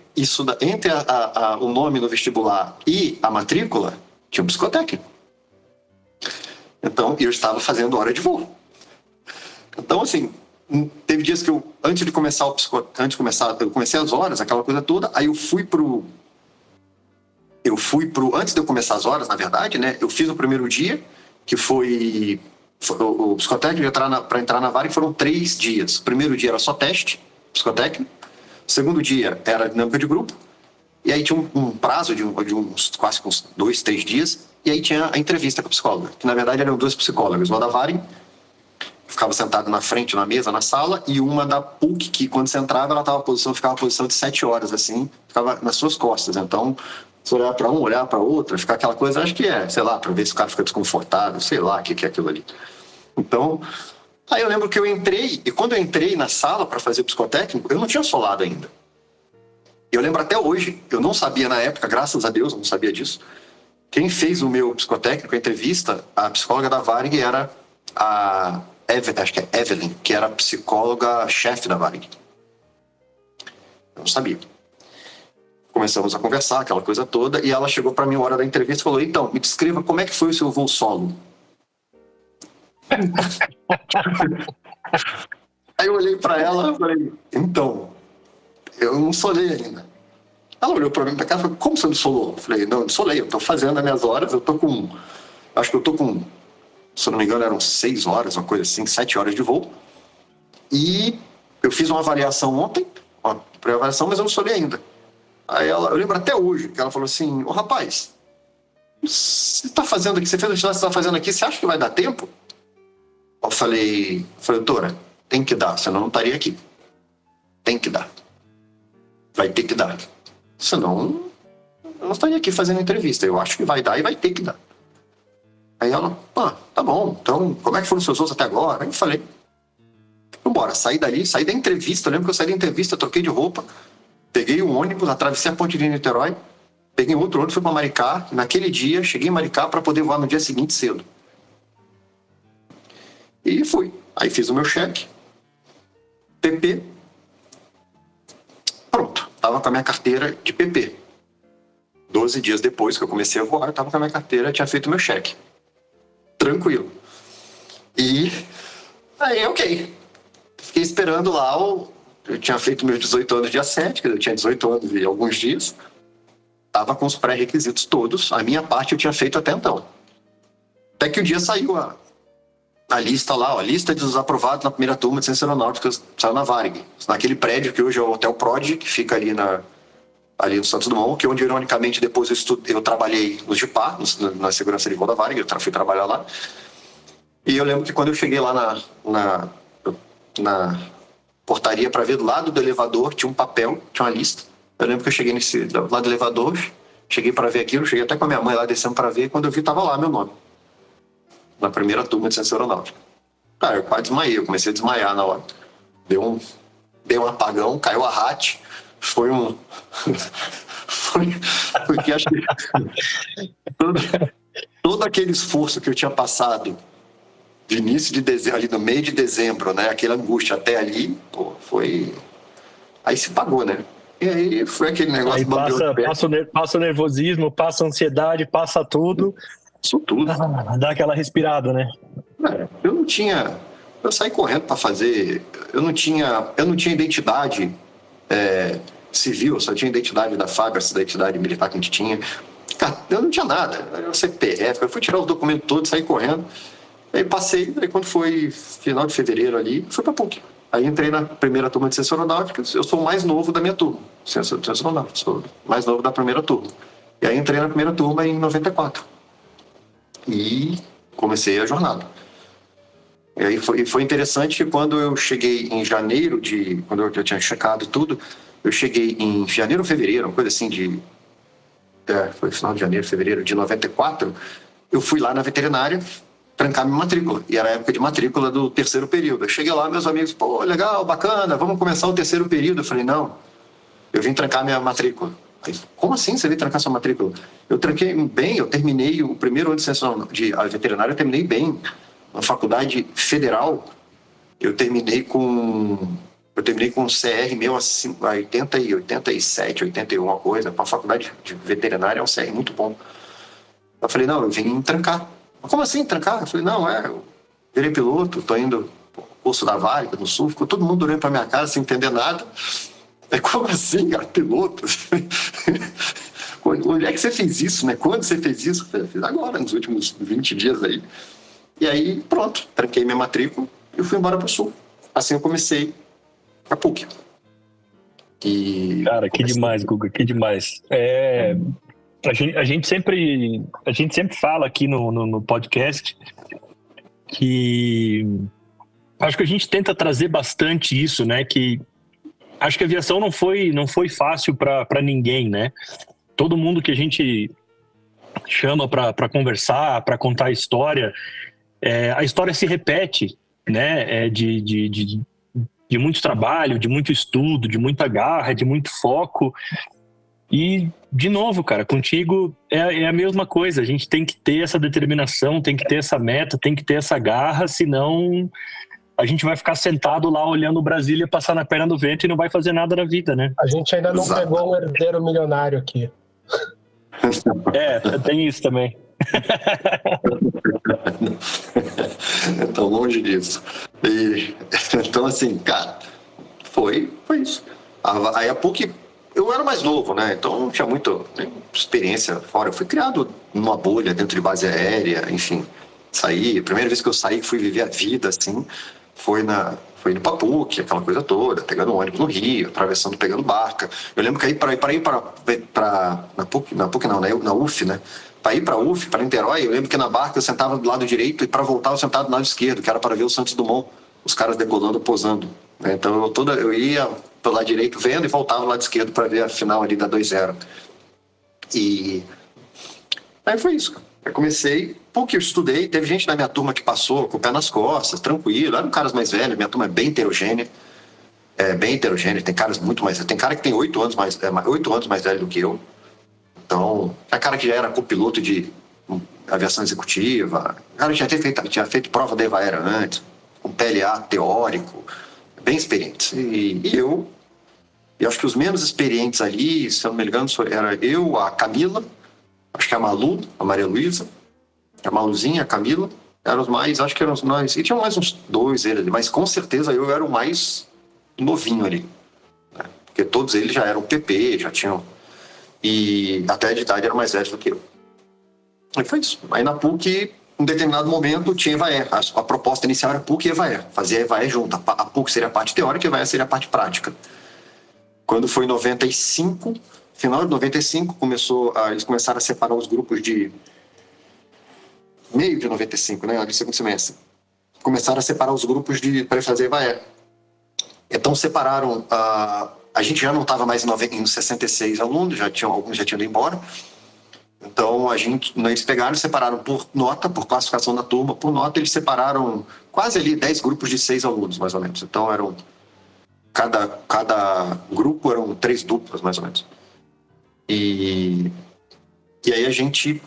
o nome no vestibular e a matrícula, tinha um psicotécnico. Então, eu estava fazendo hora de voo. Então, assim, teve dias que eu comecei as horas, aquela coisa toda, aí antes de eu começar as horas, na verdade, né, eu fiz o primeiro dia, que foi o psicotécnico para entrar na Varig, foram 3 dias. O primeiro dia era só teste psicotécnico, o segundo dia era dinâmica de grupo, e aí tinha um prazo de quase uns 2, 3 dias, e aí tinha a entrevista com a psicóloga, que na verdade eram 2 psicólogas, uma da Varig, ficava sentada na frente, na mesa, na sala, e uma da PUC, que quando você entrava, ficava em posição de 7 horas, assim, ficava nas suas costas. Então, se olhar para um, olhar para outra, ficar aquela coisa, acho que sei lá, para ver se o cara fica desconfortável, sei lá o que é aquilo ali. Então, aí eu lembro que eu entrei, e quando eu entrei na sala para fazer o psicotécnico, eu não tinha solado ainda. Eu lembro até hoje, eu não sabia na época, graças a Deus, eu não sabia disso. Quem fez o meu psicotécnico, a entrevista, a psicóloga da Varig era acho que é Evelyn, que era a psicóloga-chefe da Varig. Eu não sabia. Começamos a conversar, aquela coisa toda, e ela chegou para mim na hora da entrevista e falou, então, me descreva como é que foi o seu voo solo. Aí eu olhei para ela e falei, então, eu não solei ainda. Ela olhou para mim e falou, como você não solou? Eu falei, não solei, eu estou fazendo as minhas horas, acho que eu estou com, se eu não me engano, eram 6 horas, uma coisa assim, 7 horas de voo. E eu fiz uma avaliação ontem, uma pré-avaliação, mas eu não solei ainda. Aí eu lembro até hoje, que ela falou assim, ô rapaz, você está fazendo aqui, você fez o que você está fazendo aqui, você acha que vai dar tempo? Eu falei, doutora, tem que dar, senão eu não estaria aqui. Tem que dar. Vai ter que dar. Senão, eu não estaria aqui fazendo entrevista. Eu acho que vai dar e vai ter que dar. Aí ela, tá bom, então como é que foram os seus voos até agora? Aí eu falei, vambora, saí da entrevista, eu lembro que eu saí da entrevista, troquei de roupa, peguei um ônibus, atravessei a ponte de Niterói, peguei outro ônibus, fui para Maricá, naquele dia, cheguei em Maricá para poder voar no dia seguinte cedo. E fui. Aí fiz o meu cheque, PP, pronto, tava com a minha carteira de PP. 12 dias depois que eu comecei a voar, eu tava com a minha carteira, tinha feito o meu cheque. Tranquilo. E aí, ok. Fiquei esperando lá, eu tinha feito meus 18 anos dia 7, eu tinha 18 anos e alguns dias. Tava com os pré-requisitos todos, a minha parte eu tinha feito até então. Até que o dia saiu a lista lá, ó, a lista dos aprovados na primeira turma de Ciências Aeronáuticas, saiu na Varig, naquele prédio que hoje é o Hotel Prod, que fica ali no Santos Dumont, que é onde, ironicamente, depois eu trabalhei no GIPAR, na segurança de voo da Varig, eu fui trabalhar lá. E eu lembro que quando eu cheguei lá na portaria para ver do lado do elevador, tinha um papel, tinha uma lista. Eu lembro que eu cheguei do lado do elevador, cheguei para ver aquilo, cheguei até com a minha mãe lá descendo para ver, e quando eu vi, tava lá meu nome. Na primeira turma de Ciência Aeronáutica. Cara, eu quase desmaiei, eu comecei a desmaiar na hora. Deu um apagão, caiu a RAT, foi porque acho que todo aquele esforço que eu tinha passado de início de dezembro, ali no meio de dezembro, né, aquela angústia até ali, pô, foi... Aí se pagou, né? E aí foi aquele negócio... Aí passa o nervosismo, passa a ansiedade, passa tudo. Isso tudo. Dá aquela respirada, né? Eu não tinha... Eu saí correndo para fazer... Eu não tinha identidade civil, só tinha identidade da FAB, essa identidade militar que a gente tinha. Cara, eu não tinha nada. Eu CPF, eu fui tirar os documentos todos, saí correndo. Aí passei, aí quando foi final de fevereiro ali, fui para PUC. Aí entrei na primeira turma de Ciências Aeronáuticas, eu sou o mais novo da minha turma. Ciências Aeronáuticas, sou o mais novo da primeira turma. E aí entrei na primeira turma em 94. E comecei a jornada. E aí foi interessante que quando eu cheguei em janeiro quando eu tinha checado tudo, eu cheguei em janeiro ou fevereiro, uma coisa assim foi final de janeiro, fevereiro de 94, eu fui lá na veterinária trancar minha matrícula. E era a época de matrícula do terceiro período. Eu cheguei lá, meus amigos, pô, legal, bacana, vamos começar o terceiro período. Eu falei, não, eu vim trancar minha matrícula. Aí, como assim você veio trancar sua matrícula? Eu tranquei bem, eu terminei o primeiro ano de veterinária, eu terminei bem. Na faculdade federal, eu terminei com um CR meu assim, 80 e 87, 81, uma coisa. Para a faculdade de veterinária é um CR muito bom. Eu falei, não, eu vim trancar. Como assim trancar? Eu falei, não, eu virei piloto, tô indo pro curso da Varig, no Sul, ficou todo mundo olhando pra minha cara sem entender nada. Como assim, cara, piloto? Onde é que você fez isso, né? Quando você fez isso? Eu fiz agora, nos últimos 20 dias aí. E aí, pronto, tranquei minha matrícula e fui embora pro Sul. Assim eu comecei a PUC. Cara, que demais, Guga, que demais. A gente sempre fala aqui no podcast que acho que a gente tenta trazer bastante isso, né? Que acho que a aviação não foi fácil para ninguém, né? Todo mundo que a gente chama para conversar, para contar a história se repete, né? De muito trabalho, de muito estudo, de muita garra, de muito foco. E, de novo, cara, contigo é a mesma coisa. A gente tem que ter essa determinação, tem que ter essa meta, tem que ter essa garra, senão a gente vai ficar sentado lá olhando o Brasília passar na perna do vento e não vai fazer nada na vida, né? A gente ainda não pegou um herdeiro milionário aqui. Tem isso também. Então, longe disso. Então, assim, cara, foi isso. Aí a PUC... Eu era mais novo, né? Então não tinha muita experiência fora. Eu fui criado numa bolha dentro de base aérea, enfim. A primeira vez que eu saí, fui viver a vida, assim, foi indo pra PUC, aquela coisa toda, pegando ônibus no Rio, atravessando, pegando barca. Eu lembro que aí na PUC não, na UF, né? Para ir para UF, para Niterói, eu lembro que na barca eu sentava do lado direito e para voltar eu sentava do lado esquerdo, que era para ver o Santos Dumont, os caras decolando, posando. Então eu ia do lado direito vendo e voltava do lado esquerdo para ver a final ali da 2-0. E aí foi isso. Eu comecei, porque eu estudei, teve gente na minha turma que passou com o pé nas costas, tranquilo, eram caras mais velhos, minha turma é bem heterogênea. Tem caras muito mais... Tem cara que tem 8 anos mais velho do que eu. Então, tem cara que já era copiloto de aviação executiva, cara que tinha feito prova da EVAERA antes, com PLA teórico, bem experientes. E eu acho que os menos experientes ali, se eu não me engano, era eu, a Camila, acho que a Malu, a Maria Luísa, a Maluzinha, a Camila, eram os mais, acho que eram nós, e tinham mais uns 2 eles, mas com certeza eu era o mais novinho ali, né? Porque todos eles já eram PP, já tinham, e até de idade eram mais velhos do que eu. E foi isso. Aí na PUC em determinado momento tinha EVAER. A proposta inicial era PUC e EVAER. Fazia EVAER junto. A PUC seria a parte teórica e a EVAER seria a parte prática. Quando foi em 95, final de 95, eles começaram a separar os grupos de... Meio de 95, né? Ali segundo semestre. Começaram a separar os grupos para fazer EVAER. Então separaram... A gente já não estava mais em 66 alunos, alguns já tinham ido embora. Então, eles pegaram e separaram por nota, por classificação da turma, por nota, eles separaram quase ali 10 grupos de 6 alunos, mais ou menos. Então, cada grupo eram 3 duplas, mais ou menos. E aí a gente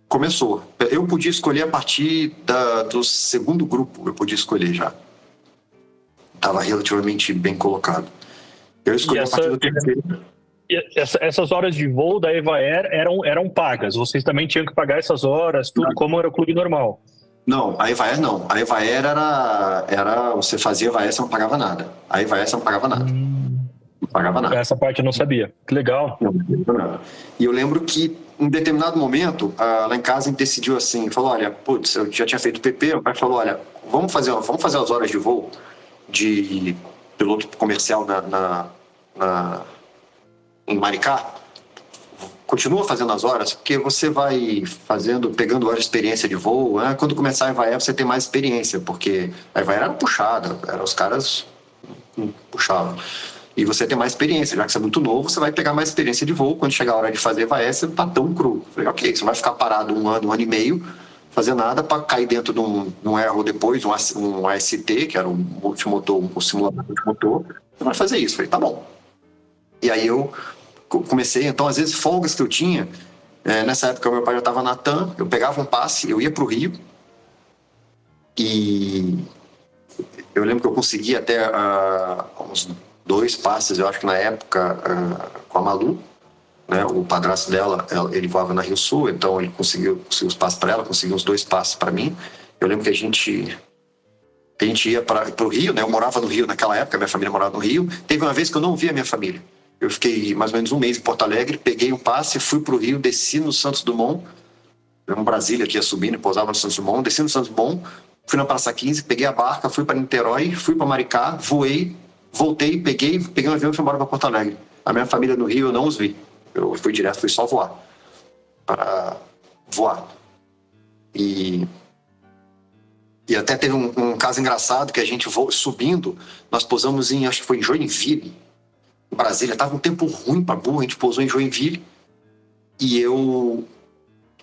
começou. Eu podia escolher a partir do segundo grupo, eu podia escolher já. Estava relativamente bem colocado. Eu escolhi a partir do terceiro. Essas horas de voo da EVAER eram pagas. Vocês também tinham que pagar essas horas, tudo como era o clube normal. Não, a EVAER não. A EVAER era você fazia EVAER, você não pagava nada. A EVAER você não pagava nada. Não pagava nada. Essa parte eu não sabia. Que legal. Não pagava nada. E eu lembro que, em determinado momento, lá em casa a gente decidiu assim, falou, olha, putz, eu já tinha feito PP, o pai falou, olha, vamos fazer as horas de voo de piloto comercial em Maricá, continua fazendo as horas, porque você vai pegando horas de experiência de voo, né? Quando começar a EVAER você tem mais experiência, porque a EVAER era puxada, os caras puxavam. E você tem mais experiência, já que você é muito novo, você vai pegar mais experiência de voo, quando chegar a hora de fazer EVAER, você não tá tão cru. Falei, ok, você vai ficar parado um ano e meio, fazer nada para cair dentro de um aero depois, um AST, que era um multimotor, um simulador multimotor, você vai fazer isso. Falei, tá bom. E aí eu comecei, então às vezes folgas que eu tinha, nessa época meu pai já estava na TAM, eu pegava um passe, eu ia para o Rio, e eu lembro que eu consegui até uns 2 passes, eu acho que na época, com a Malu, né, o padrasto dela, ele voava na Rio Sul, então ele conseguiu os passes para ela, conseguiu uns 2 passes para mim. Eu lembro que a gente ia para o Rio, né, eu morava no Rio naquela época, minha família morava no Rio. Teve uma vez que eu não via a minha família. Eu fiquei mais ou menos um mês em Porto Alegre, peguei um passe, fui para o Rio, desci no Santos Dumont, um Brasília que ia subindo, pousava no Santos Dumont, desci no Santos Dumont, fui na Praça 15, peguei a barca, fui para Niterói, fui para Maricá, voei, voltei, peguei um avião e fui embora para Porto Alegre. A minha família no Rio eu não os vi, eu fui direto, fui só voar, para voar. E até teve um caso engraçado que a gente subindo, nós pousamos acho que foi em Joinville, em Brasília, estava um tempo ruim para burro, a gente pousou em Joinville, e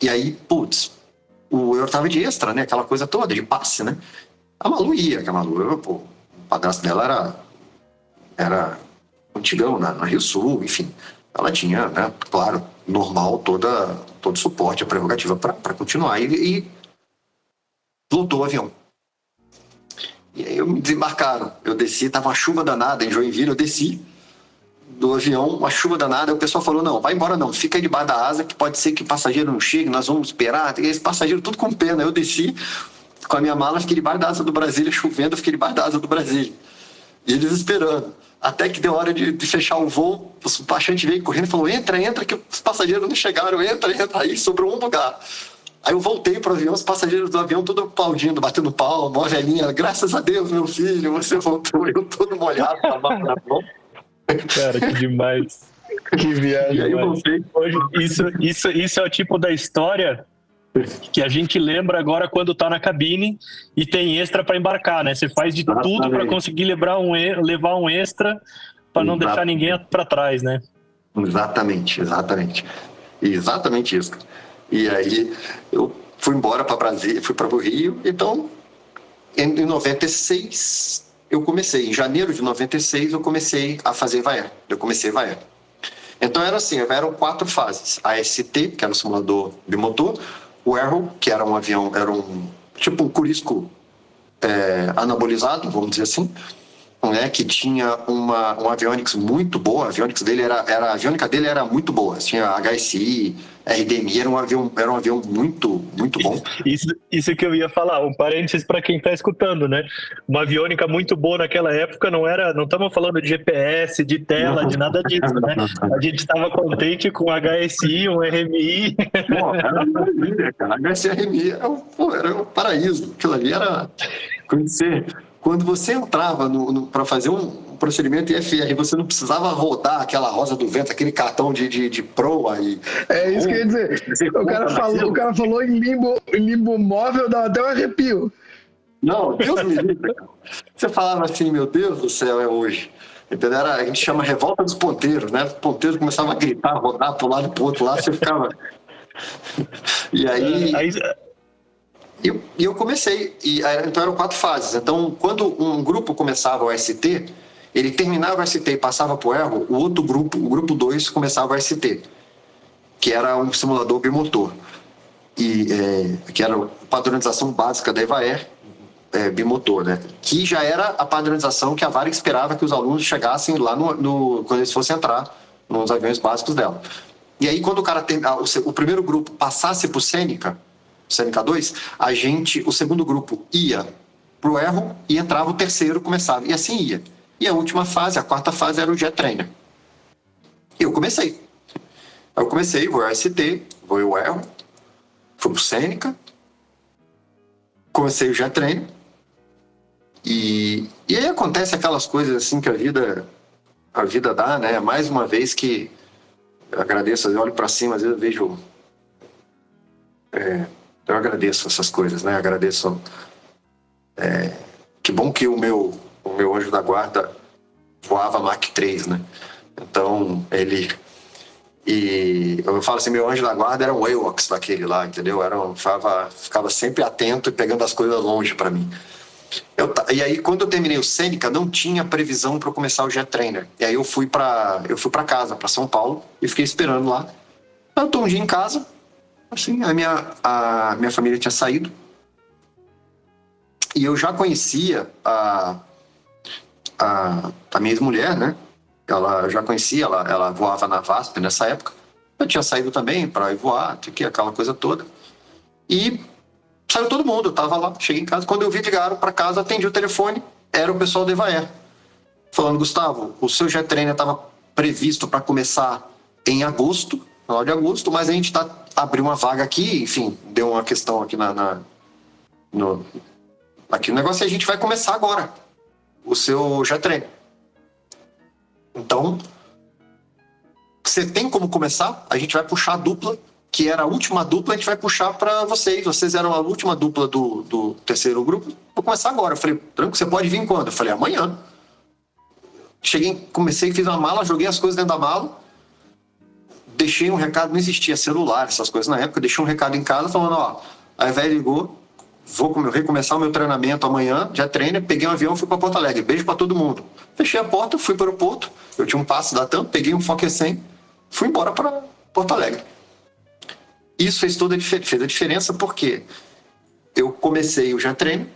aí, putz, eu tava de extra, né, aquela coisa toda, de passe, né, a Malu ia, que a Malu, o padrasto dela era antigão, na Rio Sul, enfim, ela tinha, né, claro, normal, todo o suporte, a prerrogativa para continuar, e lotou o avião. E aí me desembarcaram, eu desci, tava uma chuva danada em Joinville, eu desci do avião, uma chuva danada, aí o pessoal falou, não, vai embora não, fica aí debaixo da asa, que pode ser que o passageiro não chegue, nós vamos esperar, esse passageiro tudo com pena. Eu desci com a minha mala, fiquei debaixo da asa do Brasília, chovendo, eu fiquei debaixo da asa do Brasília, e eles esperando, até que deu hora de fechar o voo, o despachante veio correndo e falou, entra, que os passageiros não chegaram, entra, aí sobrou um lugar. Aí eu voltei pro avião, os passageiros do avião todos aplaudindo, batendo palma, uma velhinha, graças a Deus, meu filho, você voltou, eu todo molhado, com a mão na mão. Cara, que demais. Que viagem. E aí eu voltei. Isso é o tipo da história que a gente lembra agora quando tá na cabine e tem extra para embarcar, né? Você faz de tudo para conseguir levar um extra para não deixar ninguém para trás, né? Exatamente isso. E aí eu fui embora para Brasília, fui para o Rio. Então, em 96 eu comecei, em janeiro de 96 eu comecei a fazer EVAER. Então era assim, eram 4 fases: a AST, que era um simulador bimotor, o Arrow, que era um avião, tipo um curisco anabolizado, vamos dizer assim, né, que tinha uma avionics muito boa. A avionics dele a aviônica dele era muito boa. Tinha HSI, RDMI, era um avião muito, muito bom. Isso que eu ia falar, um parênteses para quem está escutando, né? Uma aviônica muito boa naquela época não estamos falando de GPS, de tela, de nada disso, né? A gente estava contente com HSI, um RMI. Pô, era uma maravilha, cara. HSI, RMI era um paraíso. Aquilo ali era... Quando você entrava para fazer um procedimento IFR, você não precisava rodar aquela rosa do vento, aquele cartão de proa. É isso que eu ia dizer. O cara falou em limbo móvel, dá até um arrepio. Não, Deus me livre, cara. Você falava assim, meu Deus do céu, é hoje. Entendeu? A gente chama revolta dos ponteiros, né? Os ponteiros começavam a gritar, rodar para um lado e para o outro lado, você ficava... E aí... E eu comecei, então eram 4 fases. Então, quando um grupo começava o ST, ele terminava o ST e passava para o erro, o outro grupo, o grupo 2, começava o ST, que era um simulador bimotor, que era a padronização básica da EVAER, bimotor, né? Que já era a padronização que a Varig esperava que os alunos chegassem lá quando eles fossem entrar nos aviões básicos dela. E aí, quando o primeiro grupo passasse para o Seneca 2, o segundo grupo ia para o erro e entrava o terceiro, começava, e assim ia. E a última fase, a 4ª fase, era o Jet Trainer. E eu comecei, vou ao ST, vou ao erro, fui para o Seneca, comecei o Jet Trainer, e aí acontece aquelas coisas assim que a vida dá, né? Mais uma vez que eu agradeço, eu olho para cima, às vezes eu vejo... Eu agradeço essas coisas, né? Agradeço. Que bom que o meu anjo da guarda voava Mach 3, né? Então, e eu falo assim, meu anjo da guarda era um AWACS daquele lá, entendeu? Ficava sempre atento e pegando as coisas longe para mim. E aí, quando eu terminei o Seneca, não tinha previsão para eu começar o Jet Trainer. E aí eu fui para casa, para São Paulo, e fiquei esperando lá. Eu tô um dia em casa, assim, a minha família tinha saído e eu já conhecia a minha ex-mulher, né? Eu já conhecia, ela voava na VASP nessa época. Eu tinha saído também para ir voar, aquela coisa toda. E saiu todo mundo, eu tava lá, cheguei em casa. Quando eu vi, ligaram para casa, atendi o telefone, era o pessoal da EVAER, falando, Gustavo, o seu Jet Trainer estava previsto para começar em agosto, no final de agosto, mas a gente abriu uma vaga aqui, enfim, deu uma questão aqui aqui no negócio, e a gente vai começar agora o seu Jet Trainer. Então, você tem como começar? A gente vai puxar a dupla, que era a última dupla, a gente vai puxar para vocês. Vocês eram a última dupla do terceiro grupo. Vou começar agora. Eu falei, tranquilo, você pode vir quando? Eu falei, amanhã. Comecei, fiz uma mala, joguei as coisas dentro da mala, deixei um recado, não existia celular, essas coisas na época, deixei um recado em casa falando, a EVAER ligou, vou recomeçar o meu treinamento amanhã, já treino, peguei um avião, fui para Porto Alegre, beijo para todo mundo. Fechei a porta, fui para o aeroporto, eu tinha um passe da TAM, peguei um Fokker 100, fui embora para Porto Alegre. Isso fez a diferença porque eu comecei o Jet Trainer,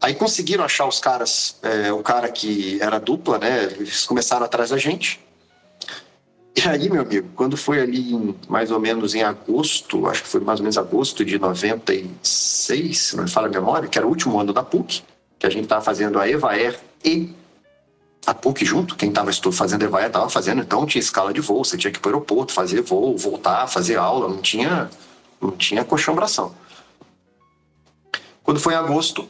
aí conseguiram achar os caras, o cara que era dupla, né, eles começaram atrás da gente. E aí, meu amigo, quando foi ali mais ou menos em agosto, acho que foi mais ou menos agosto de 96, se não me falha a memória, que era o último ano da PUC, que a gente estava fazendo a EVAER e a PUC junto, quem estava fazendo a EVAER estava fazendo, então tinha escala de voo, você tinha que ir para o aeroporto, fazer voo, voltar, fazer aula, não tinha colchão-bração. Quando foi em agosto,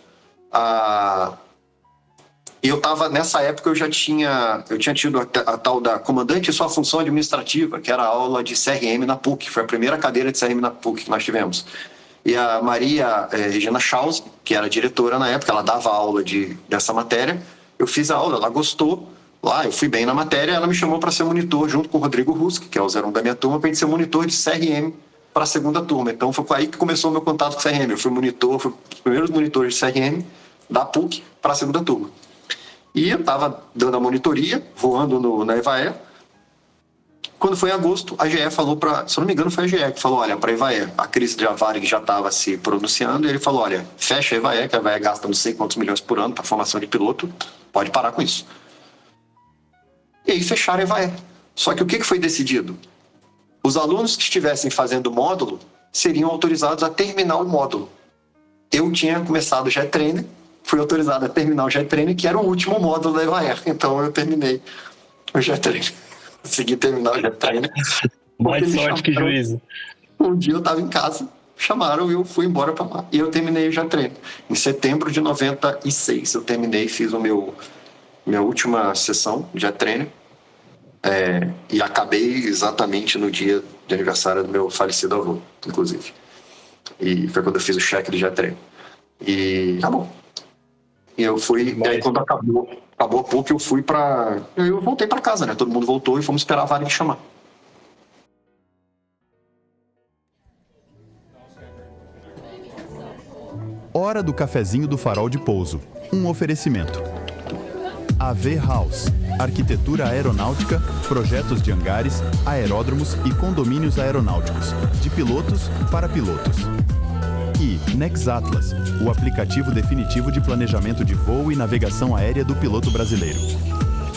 e eu estava, nessa época, eu tinha tido a tal da comandante e sua função administrativa, que era a aula de CRM na PUC, foi a primeira cadeira de CRM na PUC que nós tivemos. E a Maria Regina Schaus, que era diretora na época, ela dava aula dessa matéria, eu fiz a aula, ela gostou, lá eu fui bem na matéria, ela me chamou para ser monitor, junto com o Rodrigo Ruski, que é o 01 da minha turma, para a gente ser monitor de CRM para a segunda turma. Então foi aí que começou o meu contato com o CRM, eu fui um dos primeiros monitores de CRM da PUC para a segunda turma. E eu estava dando a monitoria, voando na EVAER. Quando foi em agosto, a GE falou se eu não me engano, foi a GE que falou, olha, para a EVAER, a crise de Varig já estava se pronunciando, e ele falou, olha, fecha a EVAER, que a EVAER gasta não sei quantos milhões por ano para formação de piloto, pode parar com isso. E aí fecharam a EVAER. Só que o que foi decidido? Os alunos que estivessem fazendo o módulo seriam autorizados a terminar o módulo. Eu tinha começado o Jet Trainer, fui autorizado a terminar o Jet Trainer, que era o último módulo da EVAER. Então eu terminei o Jet Trainer. Consegui terminar o Jet Trainer. Mais sorte que juízo. Um dia eu estava em casa, chamaram e eu fui embora para lá. E eu terminei o Jet Trainer. Em setembro de 96 eu terminei, fiz minha última sessão de Jet Trainer. E acabei exatamente no dia de aniversário do meu falecido avô, inclusive. E foi quando eu fiz o cheque do Jet Trainer. E acabou. E eu fui, e aí quando acabou a PUC, eu voltei para casa, né? Todo mundo voltou e fomos esperar a Varig chamar. Hora do cafezinho do Farol de Pouso. Um oferecimento. AV House. Arquitetura aeronáutica, projetos de hangares, aeródromos e condomínios aeronáuticos. De pilotos para pilotos. E Nexatlas, o aplicativo definitivo de planejamento de voo e navegação aérea do piloto brasileiro.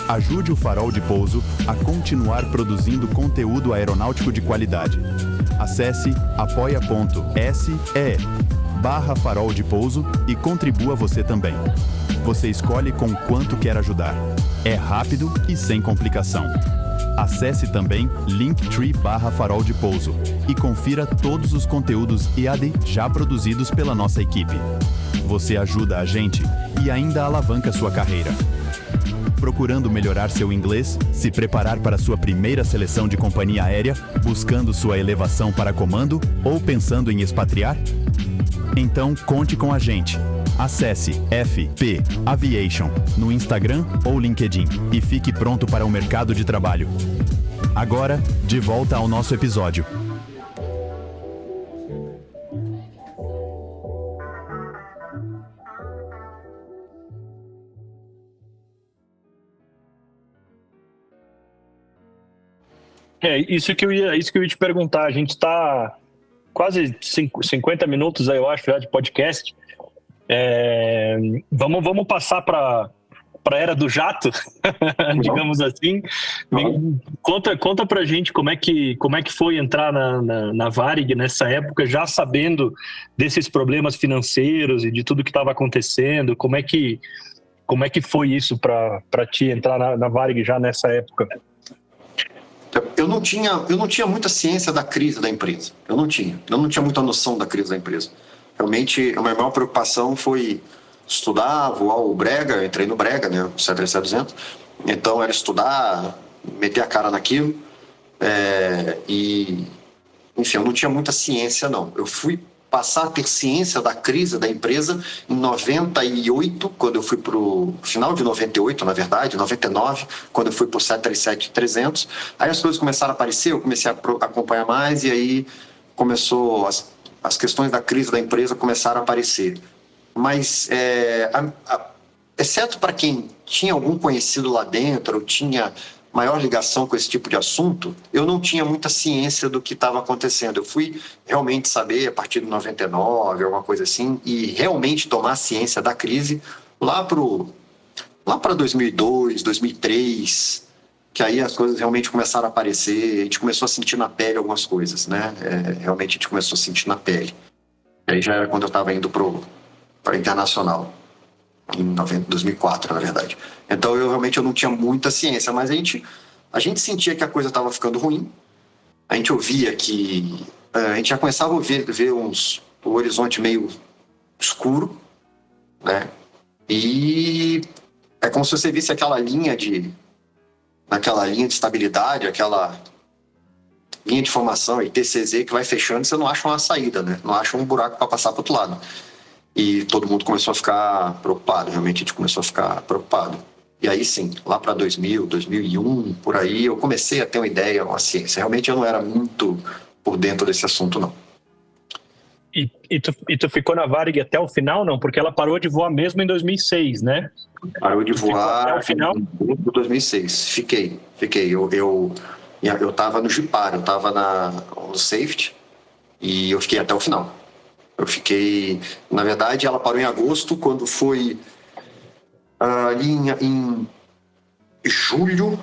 Ajude o Farol de Pouso a continuar produzindo conteúdo aeronáutico de qualidade. Acesse apoia.se/Farol de Pouso e contribua você também. Você escolhe com quanto quer ajudar. É rápido e sem complicação. Acesse também Linktree/Farol de Pouso e confira todos os conteúdos EAD já produzidos pela nossa equipe. Você ajuda a gente e ainda alavanca sua carreira. Procurando melhorar seu inglês, se preparar para sua primeira seleção de companhia aérea, buscando sua elevação para comando ou pensando em expatriar? Então conte com a gente. Acesse FP Aviation no Instagram ou LinkedIn e fique pronto para o mercado de trabalho. Agora, de volta ao nosso episódio. Isso que eu ia te perguntar. A gente está quase 50 minutos, aí, eu acho, já de podcast. Vamos passar para a era do jato, digamos assim. Conta pra gente como é que foi entrar na Varig nessa época, já sabendo desses problemas financeiros e de tudo que estava acontecendo. Como é que foi isso para ti entrar na Varig já nessa época? Eu não tinha muita ciência da crise da empresa. Eu não tinha muita noção da crise da empresa. Realmente, a minha maior preocupação foi estudar, voar o Brega. Eu entrei no Brega, né, o 737-200. Então, era estudar, meter a cara naquilo. Enfim, eu não tinha muita ciência, não. Eu fui passar a ter ciência da crise da empresa em 98, quando eu fui para o final de 98, na verdade, 99, quando eu fui para o 737-300. Aí as coisas começaram a aparecer, eu comecei a acompanhar mais e aí começou as questões da crise da empresa começaram a aparecer. Mas, exceto para quem tinha algum conhecido lá dentro, ou tinha maior ligação com esse tipo de assunto, eu não tinha muita ciência do que estava acontecendo. Eu fui realmente saber a partir de 99, alguma coisa assim, e realmente tomar ciência da crise lá para 2002, 2003, que aí as coisas realmente começaram a aparecer, a gente começou a sentir na pele algumas coisas, né? Realmente a gente começou a sentir na pele. E aí já era quando eu estava indo para internacional, em 2004, na verdade. Então eu não tinha muita ciência, mas a gente sentia que a coisa estava ficando ruim. A gente ouvia que a gente já começava a ver o horizonte meio escuro, né? E é como se você visse aquela linha de estabilidade, aquela linha de formação, ITCZ, que vai fechando e você não acha uma saída, né? Não acha um buraco para passar para o outro lado. E todo mundo começou a ficar preocupado, realmente a gente começou a ficar preocupado. E aí sim, lá para 2000, 2001, por aí, eu comecei a ter uma ideia, uma ciência. Realmente eu não era muito por dentro desse assunto, não. E tu ficou na Varig até o final, não? Porque ela parou de voar mesmo em 2006, né? Parou de voar até o final? Em 2006. Fiquei. Eu estava no Jipar, eu estava no safety e eu fiquei até o final. Eu fiquei... Na verdade, ela parou em agosto, quando foi... ali em julho,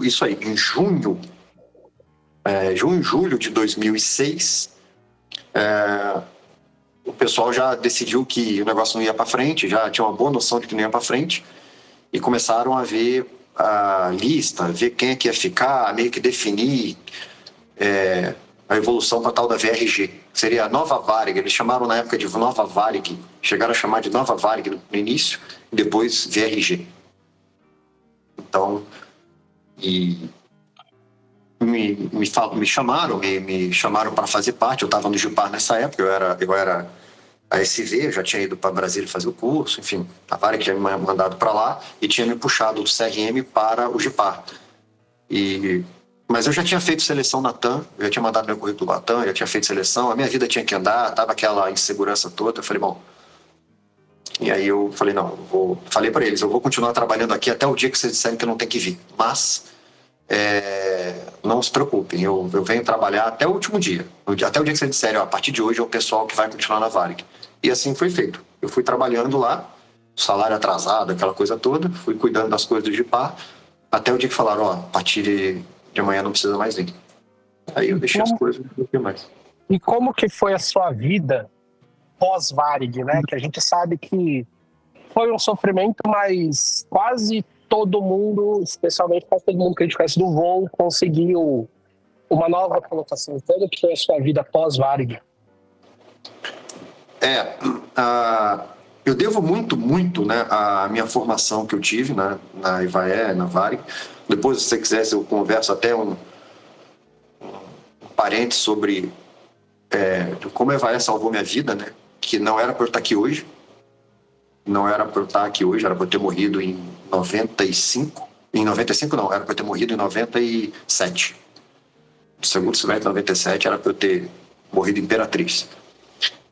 isso aí, em junho, julho de 2006, o pessoal já decidiu que o negócio não ia para frente, já tinha uma boa noção de que não ia para frente, e começaram a ver a lista, ver quem é que ia ficar, meio que definir a evolução para tal da VRG. Seria a Nova Varig, eles chamaram na época de Nova Varig, chegaram a chamar de Nova Varig no início, e depois VRG. Então, me chamaram para fazer parte. Eu estava no Gipar nessa época, eu era a SV, eu já tinha ido para Brasília fazer o curso, enfim, a Varig tinha me mandado para lá e tinha me puxado do CRM para o Gipar. Mas eu já tinha feito seleção na TAM, eu já tinha mandado meu currículo para a TAM, já tinha feito seleção, a minha vida tinha que andar, tava aquela insegurança toda. Eu falei, bom, e aí eu falei, não, falei para eles, eu vou continuar trabalhando aqui até o dia que vocês disserem que eu não tenho que vir, mas não se preocupem, eu venho trabalhar até o último dia, até o dia que vocês disserem, a partir de hoje é o pessoal que vai continuar na Varig. E assim foi feito. Eu fui trabalhando lá, salário atrasado, aquela coisa toda, fui cuidando das coisas do Gipar, até o dia que falaram, a partir de amanhã não precisa mais vir. Aí eu deixei as coisas um pouquinho mais. E como que foi a sua vida pós-Varig, né? Que a gente sabe que foi um sofrimento, mas quase todo mundo, especialmente quase todo mundo que a gente conhece do voo, conseguiu uma nova colocação. Como que foi a sua vida pós-Varig? Eu devo muito, né, a minha formação que eu tive na Ivaé, na Varig. Depois, se você quiser, eu converso até um parênteses sobre como a Ivaé salvou minha vida, né? Que não era para eu estar aqui hoje. Não era para eu estar aqui hoje, era para eu ter morrido em 95. Em 95 não, era para eu ter morrido em 97. Segundo semestre de 97 era para eu ter morrido em Imperatriz.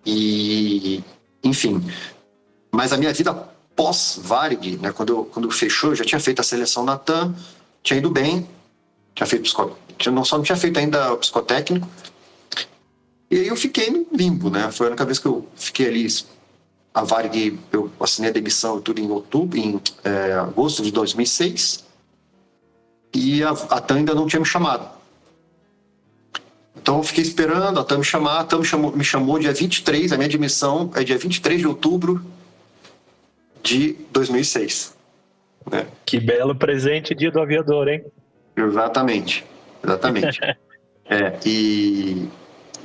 E, enfim, mas a minha vida pós-Varig, né, quando fechou, eu já tinha feito a seleção na TAM, tinha ido bem, tinha feito não tinha feito ainda o psicotécnico, e aí eu fiquei no limbo, né? Foi a única vez que eu fiquei ali. A Varig, eu assinei a demissão e tudo em agosto de 2006, e a TAM ainda não tinha me chamado. Então eu fiquei esperando a TAM me chamar. A TAM me chamou dia 23, a minha admissão é dia 23 de outubro de 2006. Né? Que belo presente, dia do aviador, hein? Exatamente.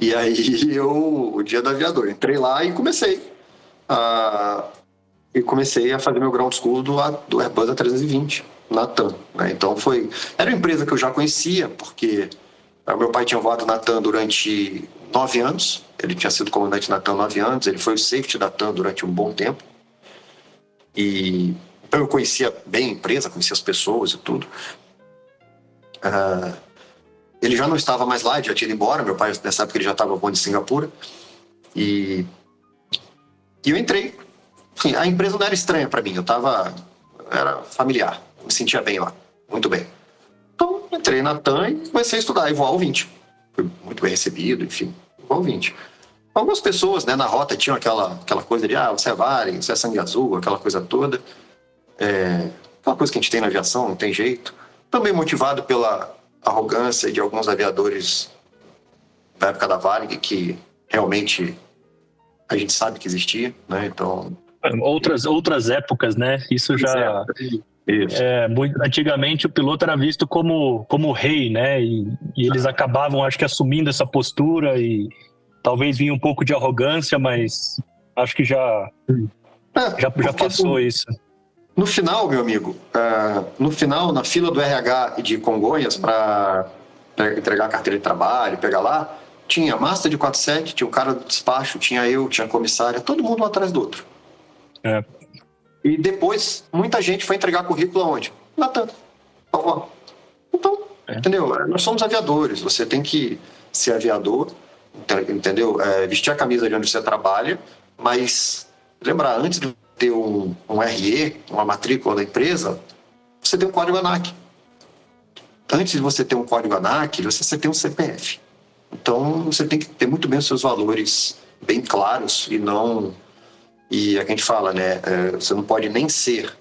E aí o dia do aviador, entrei lá e comecei a fazer meu ground school do Airbus A320 na TAM. Né? Então era uma empresa que eu já conhecia, porque meu pai tinha voado na TAM durante 9 anos, ele tinha sido comandante na TAM 9 anos, ele foi o safety da TAM durante um bom tempo. E então eu conhecia bem a empresa, conhecia as pessoas e tudo. Ele já não estava mais lá, ele já tinha ido embora. Meu pai, nessa época, ele já estava voando em Singapura. E eu entrei. Enfim, a empresa não era estranha para mim, era familiar, me sentia bem lá, muito bem. Então, entrei na TAM e comecei a estudar e voar o 20. Fui muito bem recebido, enfim, voar o 20. Algumas pessoas, né, na rota tinham aquela coisa de você é Varig, você é sangue azul, aquela coisa toda. Aquela coisa que a gente tem na aviação, não tem jeito. Também motivado pela arrogância de alguns aviadores da época da Varig, que realmente a gente sabe que existia, né? Então... Outras épocas, né? Isso já... antigamente o piloto era visto como rei, né? E eles acabavam, acho que, assumindo essa postura e talvez vinha um pouco de arrogância, mas acho que já passou isso. No final, meu amigo, na fila do RH de Congonhas para entregar a carteira de trabalho, pegar lá, tinha master de 47, tinha o cara do despacho, tinha eu, tinha a comissária, todo mundo um atrás do outro. E depois, muita gente foi entregar currículo aonde? Na TAM. Então, entendeu? Nós somos aviadores, você tem que ser aviador, entendeu? Vestir a camisa de onde você trabalha, mas lembrar, antes de ter um RE, uma matrícula da empresa, você tem um código ANAC. Antes de você ter um código ANAC, você tem um CPF. Então, você tem que ter muito bem os seus valores bem claros e não E é que a gente fala, né? Você não pode nem ser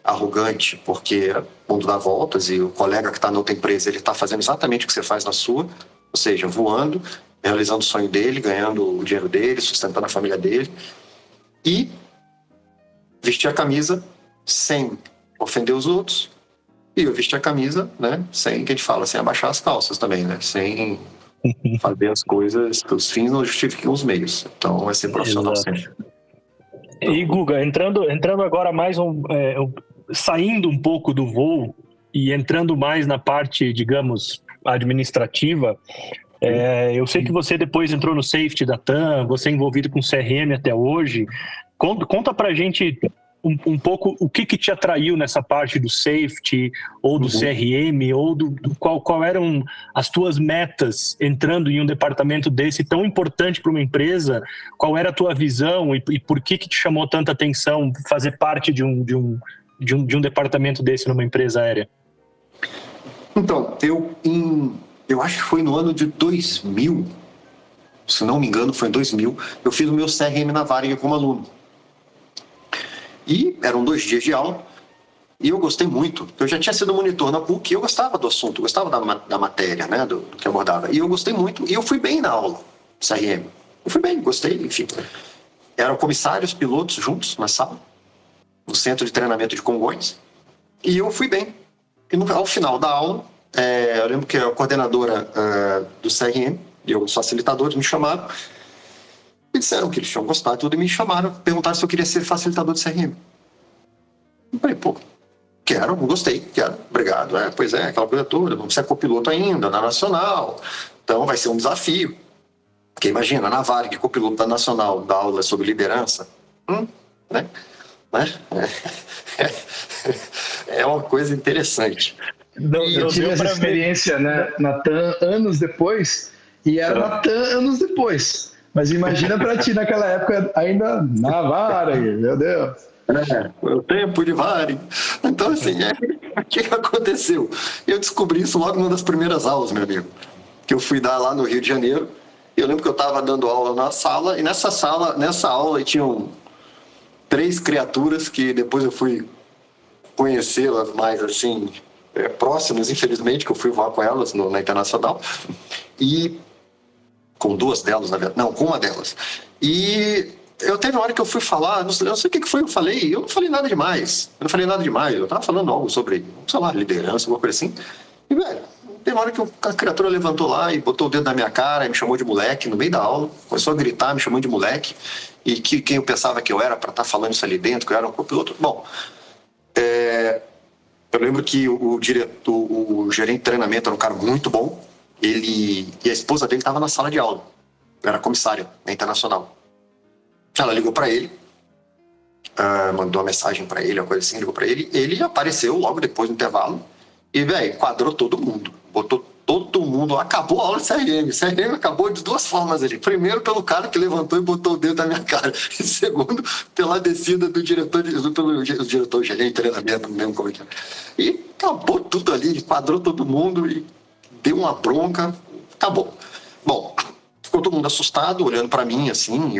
arrogante, porque o mundo dá voltas e o colega que está na outra empresa, ele está fazendo exatamente o que você faz na sua, ou seja, voando, realizando o sonho dele, ganhando o dinheiro dele, sustentando a família dele, e vestir a camisa sem ofender os outros, e eu vestir a camisa, né, sem, que a gente fala, sem abaixar as calças também, né, sem fazer as coisas, os fins não justificam os meios, então é ser profissional sempre. E Guga, entrando agora mais saindo um pouco do voo e entrando mais na parte, digamos, administrativa, eu sei que você depois entrou no safety da TAM, você é envolvido com CRM até hoje. Conta pra gente um pouco o que te atraiu nessa parte do safety ou do CRM, ou qual eram as tuas metas entrando em um departamento desse tão importante para uma empresa. Qual era a tua visão e por que te chamou tanta atenção fazer parte de um departamento desse numa empresa aérea? Então, eu acho que foi no ano de 2000, se não me engano foi em 2000, eu fiz o meu CRM na Varig como aluno. E eram 2 dias de aula, e eu gostei muito. Eu já tinha sido monitor na PUC, e eu gostava do assunto, gostava da matéria, né, do que abordava. E eu gostei muito, e eu fui bem na aula, CRM. Eu fui bem, gostei, enfim. Eram comissários, pilotos juntos na sala, no centro de treinamento de Congonhas, e eu fui bem. E ao final da aula, eu lembro que a coordenadora do CRM e os facilitadores me chamaram, e disseram que eles tinham gostado de tudo, e me chamaram, perguntaram se eu queria ser facilitador de CRM. Eu falei, pô, quero, gostei, quero, obrigado. Pois é, aquela coisa toda, vamos ser copiloto ainda, na Nacional, então vai ser um desafio. Porque imagina, na Varig, copiloto da Nacional, dá aula sobre liderança, né? É uma coisa interessante. Eu tive essa experiência, né, na TAM anos depois, e era na TAM anos depois. Mas imagina para ti naquela época ainda na Varig, meu Deus. O tempo de Varig. Então, assim, o que aconteceu? Eu descobri isso logo numa das primeiras aulas, meu amigo, que eu fui dar lá no Rio de Janeiro. Eu lembro que eu estava dando aula na sala, e nessa aula tinham 3 criaturas que depois eu fui conhecê-las mais, assim, próximas, infelizmente, que eu fui voar com elas na Internacional. E com 2 delas, na verdade. Não, com uma delas. E eu teve uma hora que eu fui falar, não sei o que foi, eu não falei nada demais. Eu tava falando algo sobre, sei lá, liderança, alguma coisa assim. E, velho, teve uma hora que a criatura levantou lá e botou o dedo na minha cara e me chamou de moleque no meio da aula. Começou a gritar, me chamando de moleque. E quem eu pensava que eu era para estar falando isso ali dentro, que eu era um copiloto. Bom, eu lembro que o gerente de treinamento era um cara muito bom. E a esposa dele estava na sala de aula, era comissária na Internacional. Ela ligou para ele, mandou uma mensagem para ele, uma coisa assim, ligou para ele. Ele apareceu logo depois do intervalo e, velho, quadrou todo mundo, botou todo mundo, acabou a aula de CRM. CRM acabou de 2 formas ali. Primeiro, pelo cara que levantou e botou o dedo na minha cara. E segundo, pela descida do diretor, pelo diretor gerente de treinamento, não lembro como é que era. E acabou tudo ali, quadrou todo mundo e deu uma bronca, acabou. Bom, ficou todo mundo assustado, olhando para mim, assim,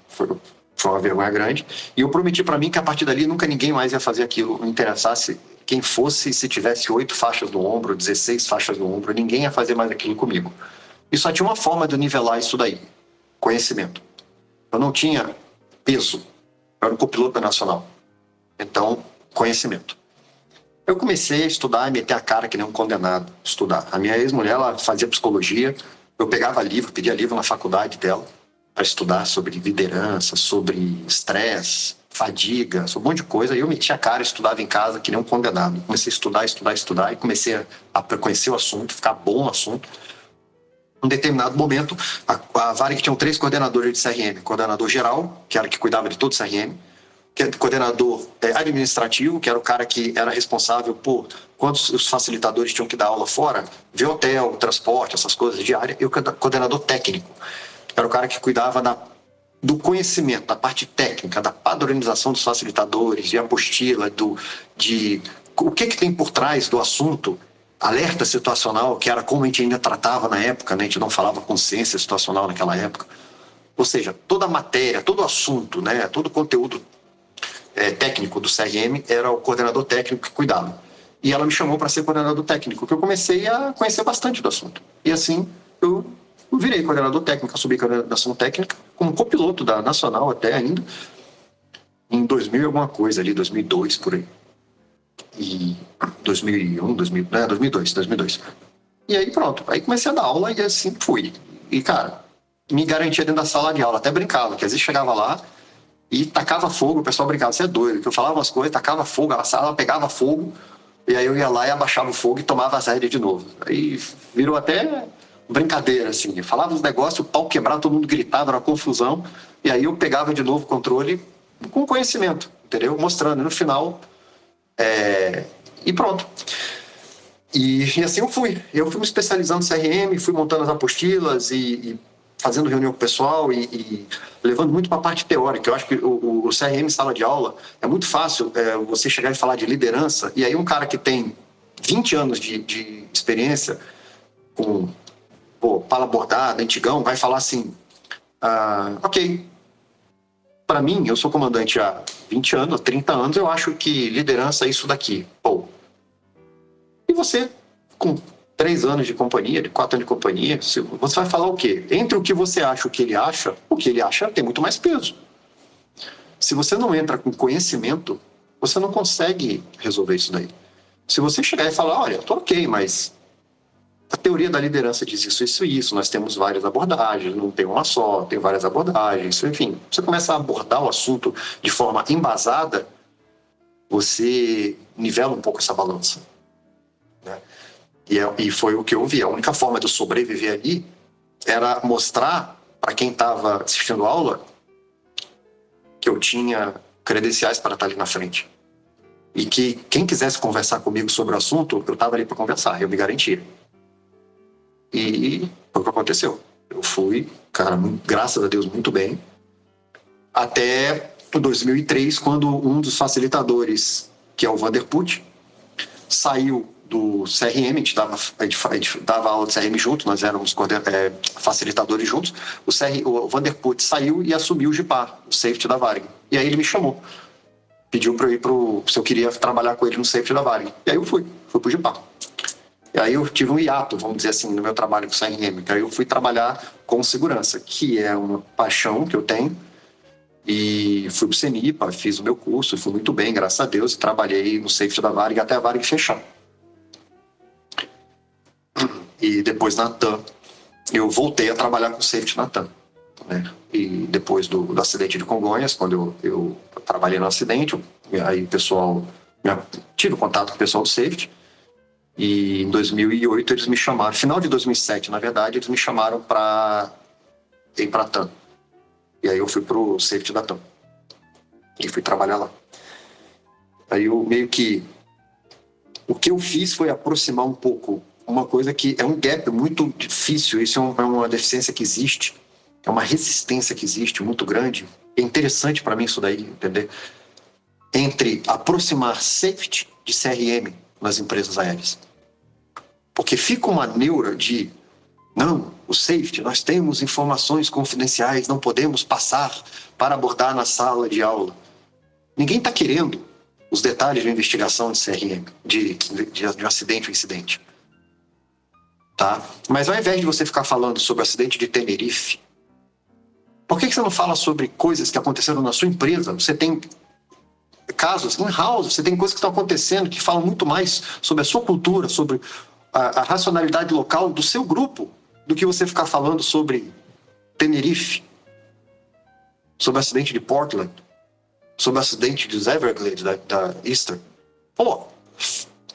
foi uma vergonha grande, e eu prometi para mim que a partir dali nunca ninguém mais ia fazer aquilo, não interessasse quem fosse, se tivesse 8 faixas no ombro, 16 faixas no ombro, ninguém ia fazer mais aquilo comigo. E só tinha uma forma de nivelar isso daí, conhecimento. Eu não tinha peso, eu era um copiloto da Nacional, então, conhecimento. Eu comecei a estudar e meter a cara que nem um condenado, estudar. A minha ex-mulher, ela fazia psicologia, eu pegava livro, pedia livro na faculdade dela para estudar sobre liderança, sobre estresse, fadiga, sobre um monte de coisa. E eu metia a cara e estudava em casa que nem um condenado. Comecei a estudar e comecei a conhecer o assunto, ficar bom no assunto. Em um determinado momento, a Varig tinha 3 coordenadores de CRM. Coordenador geral, que era que cuidava de todo o CRM. Coordenador administrativo, que era o cara que era responsável por quando os facilitadores tinham que dar aula fora, ver hotel, transporte, essas coisas diárias, e o coordenador técnico, que era o cara que cuidava do conhecimento, da parte técnica, da padronização dos facilitadores, de apostila, de o que tem por trás do assunto, alerta situacional, que era como a gente ainda tratava na época, né? A gente não falava consciência situacional naquela época. Ou seja, toda a matéria, todo o assunto, né, todo o conteúdo técnico do CRM era o coordenador técnico que cuidava. E ela me chamou para ser coordenador técnico, que eu comecei a conhecer bastante do assunto. E assim, eu virei coordenador técnico, subi coordenação técnica, como copiloto da Nacional até ainda, em 2000 e alguma coisa ali, 2002, por aí. E 2001, 2002. E aí pronto, aí comecei a dar aula e assim fui. E cara, me garantia dentro da sala de aula, até brincava, que às vezes chegava lá e tacava fogo, o pessoal brincava, você é doido, que eu falava umas coisas, tacava fogo, a sala pegava fogo, e aí eu ia lá e abaixava o fogo e tomava as rédeas de novo. Aí virou até brincadeira, assim, eu falava uns negócios, o pau quebrava, todo mundo gritava, era uma confusão, e aí eu pegava de novo o controle com conhecimento, entendeu? Mostrando, e no final, e pronto. E assim eu fui me especializando em CRM, fui montando as apostilas e fazendo reunião com o pessoal e levando muito para a parte teórica. Eu acho que o CRM em sala de aula é muito fácil você chegar e falar de liderança, e aí um cara que tem 20 anos de experiência com pala bordada, antigão, vai falar assim, ok, para mim, eu sou comandante há 20 anos, 30 anos, eu acho que liderança é isso daqui. E você, com 3 anos de companhia, de 4 anos de companhia, você vai falar o quê? Entre o que você acha e o que ele acha tem muito mais peso. Se você não entra com conhecimento, você não consegue resolver isso daí. Se você chegar e falar, olha, eu tô ok, mas a teoria da liderança diz isso, isso e isso, nós temos várias abordagens, não tem uma só, tem várias abordagens, enfim, você começa a abordar o assunto de forma embasada, você nivela um pouco essa balança, né? E foi o que eu vi. A única forma de eu sobreviver ali era mostrar para quem estava assistindo a aula que eu tinha credenciais para estar ali na frente. E que quem quisesse conversar comigo sobre o assunto, eu estava ali para conversar, eu me garantia. E foi o que aconteceu. Eu fui, cara, graças a Deus, muito bem. Até 2003, quando um dos facilitadores, que é o Vanderput, saiu do CRM, a gente dava aula de CRM junto, nós éramos facilitadores juntos. O Vanderput saiu e assumiu o GIPAR, o safety da Varig. E aí ele me chamou, pediu para eu ir se eu queria trabalhar com ele no safety da Varig. E aí eu fui pro GIPAR. E aí eu tive um hiato, vamos dizer assim, no meu trabalho com o CRM, que aí eu fui trabalhar com segurança, que é uma paixão que eu tenho. E fui pro CENIPA, fiz o meu curso, fui muito bem, graças a Deus, e trabalhei no safety da Varig até a Varig fechar. E depois na TAM, eu voltei a trabalhar com safety na TAM, né? E depois do acidente de Congonhas, quando eu trabalhei no acidente, aí o pessoal, tive contato com o pessoal do safety, e em 2008 eles me chamaram, final de 2007 na verdade, eles me chamaram para ir para a TAM. E aí eu fui pro safety da TAM e fui trabalhar lá. Aí eu meio que, o que eu fiz foi aproximar um pouco uma coisa que é um gap muito difícil, isso é uma deficiência que existe, é uma resistência que existe muito grande. É interessante para mim isso daí, entender? Entre aproximar safety de CRM nas empresas aéreas. Porque fica uma neura de, não, o safety, nós temos informações confidenciais, não podemos passar para abordar na sala de aula. Ninguém está querendo os detalhes de investigação de CRM, de acidente ou incidente. Tá? Mas ao invés de você ficar falando sobre o acidente de Tenerife, por que você não fala sobre coisas que aconteceram na sua empresa? Você tem casos in-house, você tem coisas que estão acontecendo que falam muito mais sobre a sua cultura, sobre a racionalidade local do seu grupo, do que você ficar falando sobre Tenerife, sobre o acidente de Portland, sobre o acidente dos Everglades, da Easter.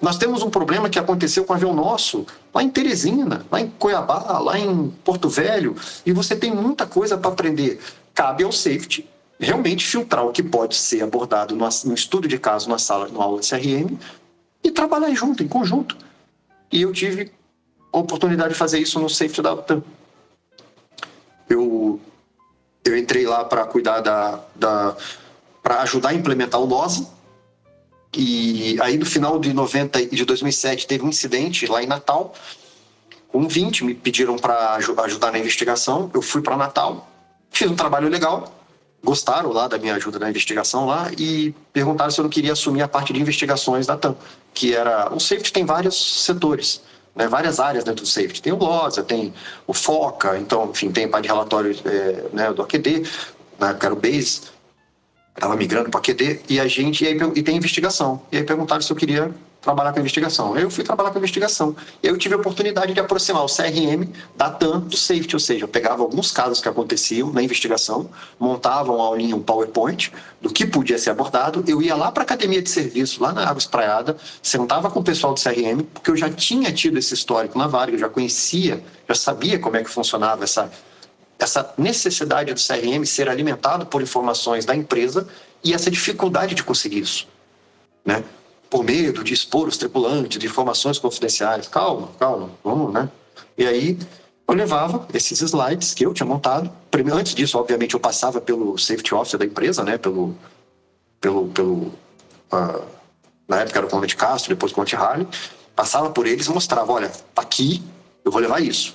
Nós temos um problema que aconteceu com um avião nosso, lá em Teresina, lá em Cuiabá, lá em Porto Velho, e você tem muita coisa para aprender. Cabe ao safety realmente filtrar o que pode ser abordado no estudo de caso, na aula de CRM, e trabalhar junto, em conjunto. E eu tive a oportunidade de fazer isso no safety da TAM. Eu entrei lá para cuidar para ajudar a implementar o NOSA. E aí no final de 2007 teve um incidente lá em Natal, com 20 me pediram para ajudar na investigação. Eu fui para Natal Fiz um trabalho legal, gostaram lá da minha ajuda na investigação lá e perguntaram se eu não queria assumir a parte de investigações da TAM, que era... O safety tem vários setores, né, várias áreas dentro do safety. Tem o LOSA, tem o FOCA, então, enfim, tem a parte de relatório né, do AQD, na época era o BASE, estava migrando para o AQD, e tem investigação. E aí perguntaram se eu queria trabalhar com investigação. Eu fui trabalhar com investigação. E aí eu tive a oportunidade de aproximar o CRM da TAM do safety, ou seja, eu pegava alguns casos que aconteciam na investigação, montava uma aulinha, um PowerPoint do que podia ser abordado, eu ia lá para a academia de serviço, lá na Água Espraiada, sentava com o pessoal do CRM, porque eu já tinha tido esse histórico na Varig, eu já conhecia, já sabia como é que funcionava essa necessidade do CRM ser alimentado por informações da empresa e essa dificuldade de conseguir isso, né? Por medo de expor os tripulantes de informações confidenciais. Calma, vamos, né? E aí eu levava esses slides que eu tinha montado. Primeiro, antes disso, obviamente, eu passava pelo safety officer da empresa, né? Na época era o Conde Castro, depois o Conde Harley. Passava por eles e mostrava, olha, tá aqui, eu vou levar isso.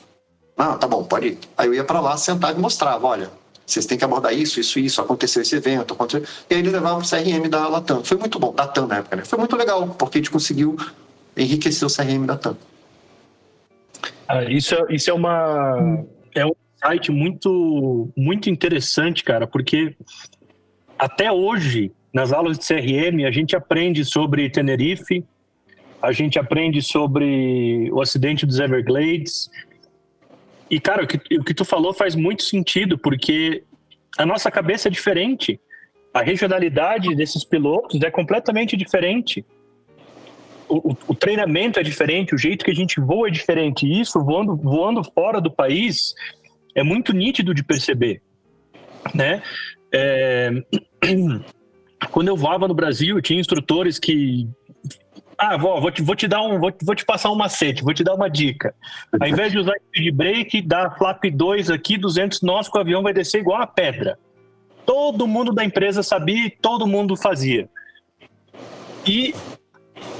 Não, tá bom, pode ir. Aí eu ia para lá, sentava e mostrava, olha, vocês têm que abordar isso, aconteceu esse evento, aconteceu... E aí eles levavam o CRM da Latam. Foi muito bom, da TAM na época, né? Foi muito legal, porque a gente conseguiu enriquecer o CRM da TAM. Isso é um site muito, muito interessante, cara, porque até hoje, nas aulas de CRM, a gente aprende sobre Tenerife, a gente aprende sobre o acidente dos Everglades. E, cara, o que tu falou faz muito sentido, porque a nossa cabeça é diferente. A regionalidade desses pilotos é completamente diferente. O treinamento é diferente, o jeito que a gente voa é diferente. E isso, voando fora do país, é muito nítido de perceber, né? Quando eu voava no Brasil, tinha instrutores que... vou te passar um macete, vou te dar uma dica. Ao invés de usar speed brake, dá flap 2 aqui, 200 nós, que o avião vai descer igual a pedra. Todo mundo da empresa sabia e todo mundo fazia. E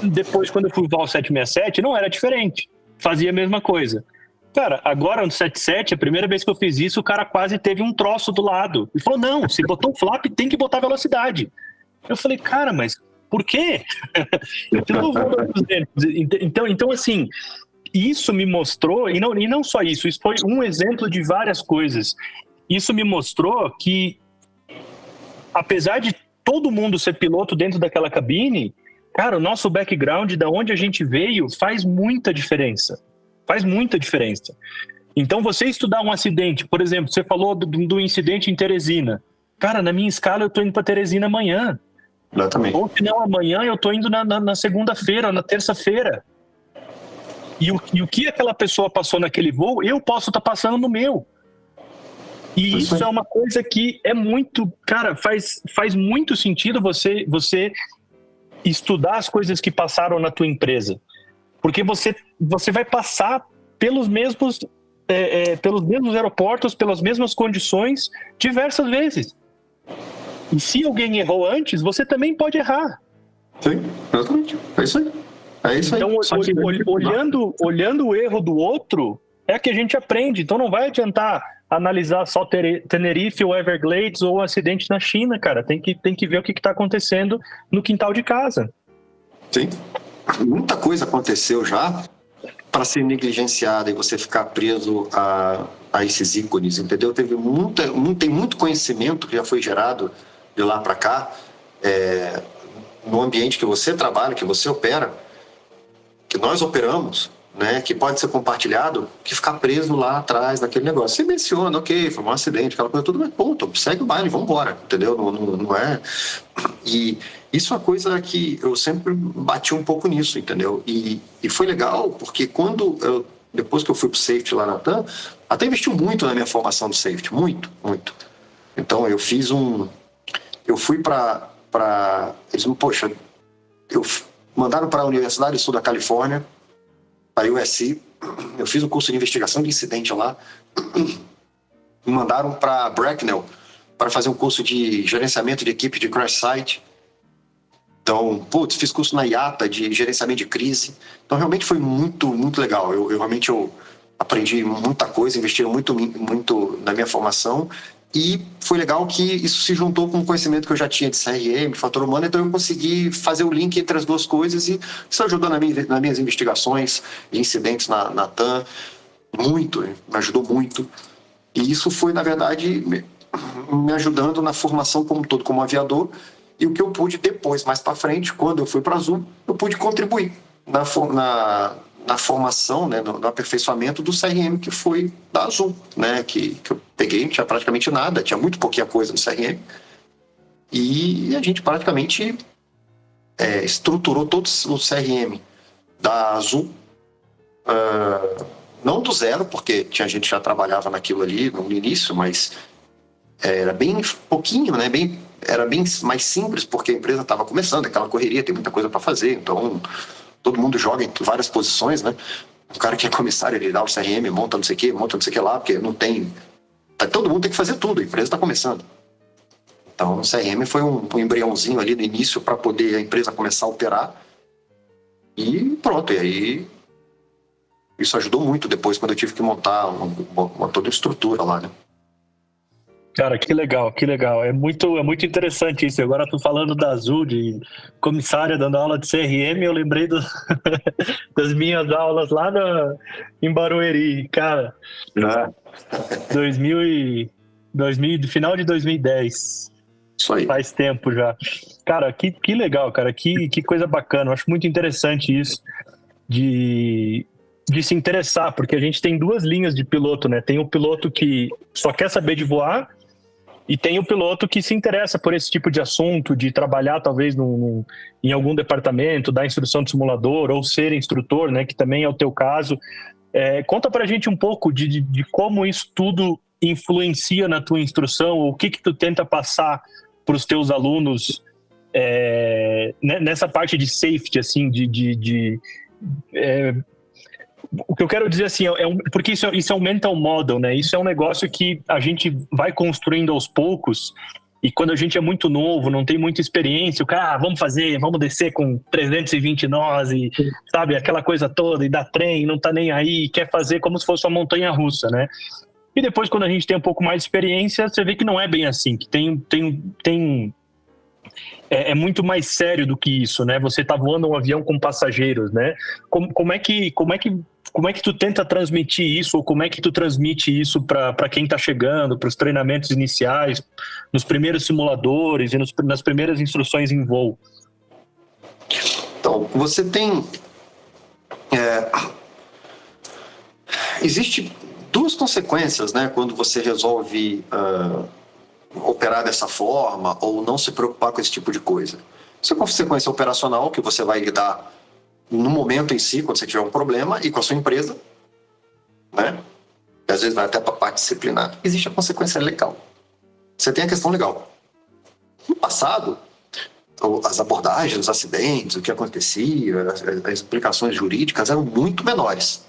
depois, quando eu fui voar o 767, não era diferente. Fazia a mesma coisa. Cara, agora no 77, a primeira vez que eu fiz isso, o cara quase teve um troço do lado. E falou, não, se botou o flap, tem que botar velocidade. Eu falei, cara, mas... Por quê? Então, assim, isso me mostrou, e não só isso foi um exemplo de várias coisas. Isso me mostrou que, apesar de todo mundo ser piloto dentro daquela cabine, cara, o nosso background, da onde a gente veio, faz muita diferença. Faz muita diferença. Então, você estudar um acidente, por exemplo, você falou do incidente em Teresina. Cara, na minha escala, eu tô indo para Teresina amanhã. Exatamente. Ou se não, amanhã eu tô indo na segunda-feira, na terça-feira. E o que aquela pessoa passou naquele voo, eu posso estar passando no meu. E isso é uma coisa que é muito... Cara, faz muito sentido você estudar as coisas que passaram na tua empresa. Porque você vai passar pelos mesmos aeroportos, pelas mesmas condições, diversas vezes. E se alguém errou antes, você também pode errar. Sim, exatamente. É isso aí. Então, olhando o erro do outro, é que a gente aprende. Então, não vai adiantar analisar só Tenerife ou Everglades ou um acidente na China, cara. Tem que ver o que está acontecendo no quintal de casa. Sim. Muita coisa aconteceu já para ser negligenciada e você ficar preso a esses ícones, entendeu? Tem muito conhecimento que já foi gerado de lá para cá, no ambiente que você trabalha, que você opera, que nós operamos, né, que pode ser compartilhado, que ficar preso lá atrás daquele negócio. Você menciona, ok, foi um acidente, aquela coisa, tudo, mas ponto, segue o baile, vamos embora, entendeu? Não é... E isso é uma coisa que eu sempre bati um pouco nisso, entendeu? E foi legal, porque depois que eu fui pro safety lá na TAM, até investiu muito na minha formação do safety, muito. Então eu fui para eles mandaram para a Universidade do Sul da Califórnia, a USC, eu fiz um curso de investigação de incidente lá, me mandaram para Bracknell para fazer um curso de gerenciamento de equipe de crash site. Então, fiz curso na IATA de gerenciamento de crise. Então, realmente foi muito, muito legal. Eu realmente aprendi muita coisa, investi muito na minha formação E foi legal que isso se juntou com o conhecimento que eu já tinha de CRM, fator humano, então eu consegui fazer o link entre as duas coisas e isso ajudou nas minhas investigações de incidentes na TAM, muito, me ajudou muito. E isso foi, na verdade, me ajudando na formação como um todo, como aviador, e o que eu pude depois, mais para frente, quando eu fui para a Azul, eu pude contribuir na formação, né, no aperfeiçoamento do CRM que foi da Azul, né, que eu peguei, não tinha praticamente nada, tinha muito pouquinha coisa no CRM, e a gente praticamente estruturou todo o CRM da Azul, não do zero, porque tinha gente que já trabalhava naquilo ali no início, mas era bem pouquinho, né, era bem mais simples, porque a empresa estava começando, aquela correria, tem muita coisa para fazer, então todo mundo joga em várias posições, né? O cara que é comissário, ele dá o CRM, monta não sei o que lá, porque não tem... Todo mundo tem que fazer tudo, a empresa está começando. Então, o CRM foi um embriãozinho ali no início para poder a empresa começar a operar. E pronto, e aí isso ajudou muito depois, quando eu tive que montar toda uma estrutura lá, né? Cara, que legal, que legal. É muito interessante isso. Agora tô falando da Azul, de comissária dando aula de CRM, eu lembrei das minhas aulas lá em Barueri, cara. Final de 2010. Isso aí. Faz tempo já. Cara, que legal, cara. Que coisa bacana. Eu acho muito interessante isso de se interessar, porque a gente tem duas linhas de piloto, né? Tem o piloto que só quer saber de voar e tem o piloto que se interessa por esse tipo de assunto, de trabalhar talvez em algum departamento, dar instrução de simulador ou ser instrutor, né? Que também é o teu caso. Conta pra gente um pouco de como isso tudo influencia na tua instrução, ou o que tu tenta passar para os teus alunos nessa parte de safety, assim, o que eu quero dizer assim, porque isso é um mental model, né? Isso é um negócio que a gente vai construindo aos poucos, e quando a gente é muito novo, não tem muita experiência, o cara, vamos descer com 320 nós, e sabe, aquela coisa toda, e dá trem, não tá nem aí, quer fazer como se fosse uma montanha-russa, né? E depois, quando a gente tem um pouco mais de experiência, você vê que não é bem assim, que é muito mais sério do que isso, né? Você tá voando um avião com passageiros, né? Como é que tu tenta transmitir isso, ou como é que tu transmite isso para quem tá chegando, para os treinamentos iniciais, nos primeiros simuladores e nas primeiras instruções em voo? Então, você tem... Existe duas consequências, né, quando você resolve operar dessa forma ou não se preocupar com esse tipo de coisa. Isso é consequência operacional, que você vai lidar no momento em si, quando você tiver um problema, e com a sua empresa, né? E às vezes vai até para a parte disciplinar. Existe a consequência legal. Você tem a questão legal. No passado, as abordagens, os acidentes, o que acontecia, as implicações jurídicas eram muito menores.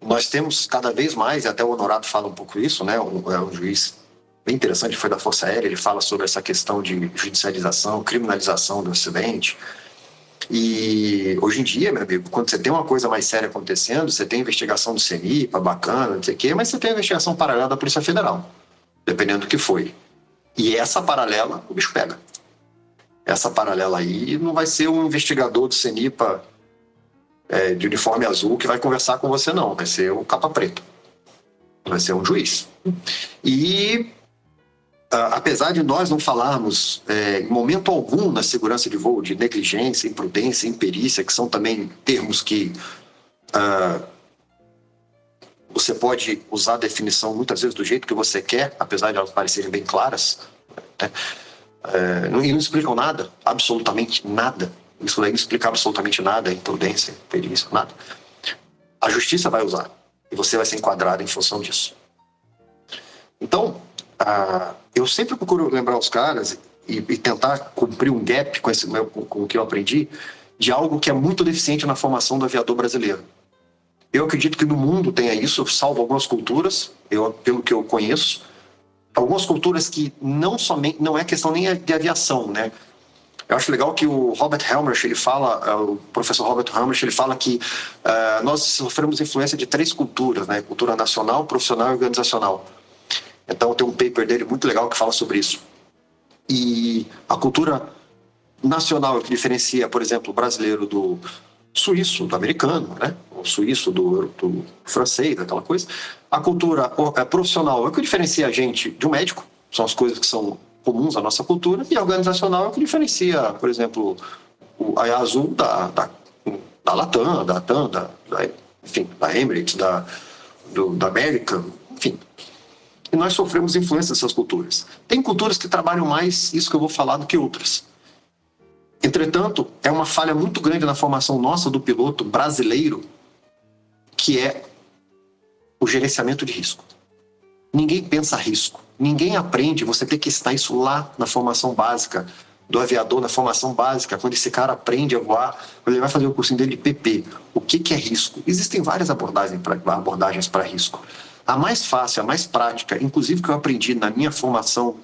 Nós temos cada vez mais, e até o Honorato fala um pouco isso, né? Um juiz bem interessante, foi da Força Aérea, ele fala sobre essa questão de judicialização, criminalização do acidente. E hoje em dia, meu amigo, quando você tem uma coisa mais séria acontecendo, você tem investigação do CENIPA, bacana, não sei o quê, mas você tem investigação paralela da Polícia Federal, dependendo do que foi. E essa paralela, o bicho pega. Essa paralela aí não vai ser um investigador do CENIPA de uniforme azul que vai conversar com você, não. Vai ser o capa preto. Vai ser um juiz. E apesar de nós não falarmos em momento algum na segurança de voo de negligência, imprudência, imperícia, que são também termos que você pode usar a definição muitas vezes do jeito que você quer, apesar de elas parecerem bem claras, né? E não explicam nada, absolutamente nada. Isso aí não explica absolutamente nada, imprudência, imperícia, nada. A justiça vai usar e você vai ser enquadrado em função disso. Então, eu sempre procuro lembrar os caras e tentar cumprir um gap com o que eu aprendi de algo que é muito deficiente na formação do aviador brasileiro. Eu acredito que no mundo tenha isso, salvo algumas culturas, pelo que eu conheço, algumas culturas que não é questão nem de aviação, né? Eu acho legal que o Robert Helmrich, o professor Robert Helmrich, ele fala que nós sofremos influência de 3 culturas, né? Cultura nacional, profissional e organizacional. Então tem um paper dele muito legal que fala sobre isso. E a cultura nacional que diferencia, por exemplo, o brasileiro do suíço, do americano, né? O suíço do francês, aquela coisa. A cultura profissional é o que diferencia a gente de um médico, são as coisas que são comuns à nossa cultura, e a organizacional é o que diferencia, por exemplo, a Azul da Latam, da TAM, enfim, da Emirates, da América, enfim. E nós sofremos influência dessas culturas. Tem culturas que trabalham mais isso que eu vou falar do que outras. Entretanto, é uma falha muito grande na formação nossa do piloto brasileiro, que é o gerenciamento de risco. Ninguém pensa risco. Ninguém aprende, você tem que ensinar isso lá na formação básica do aviador, na formação básica, quando esse cara aprende a voar, quando ele vai fazer o cursinho dele de PP. O que é risco? Existem várias abordagens para risco. A mais fácil, a mais prática, inclusive que eu aprendi na minha formação,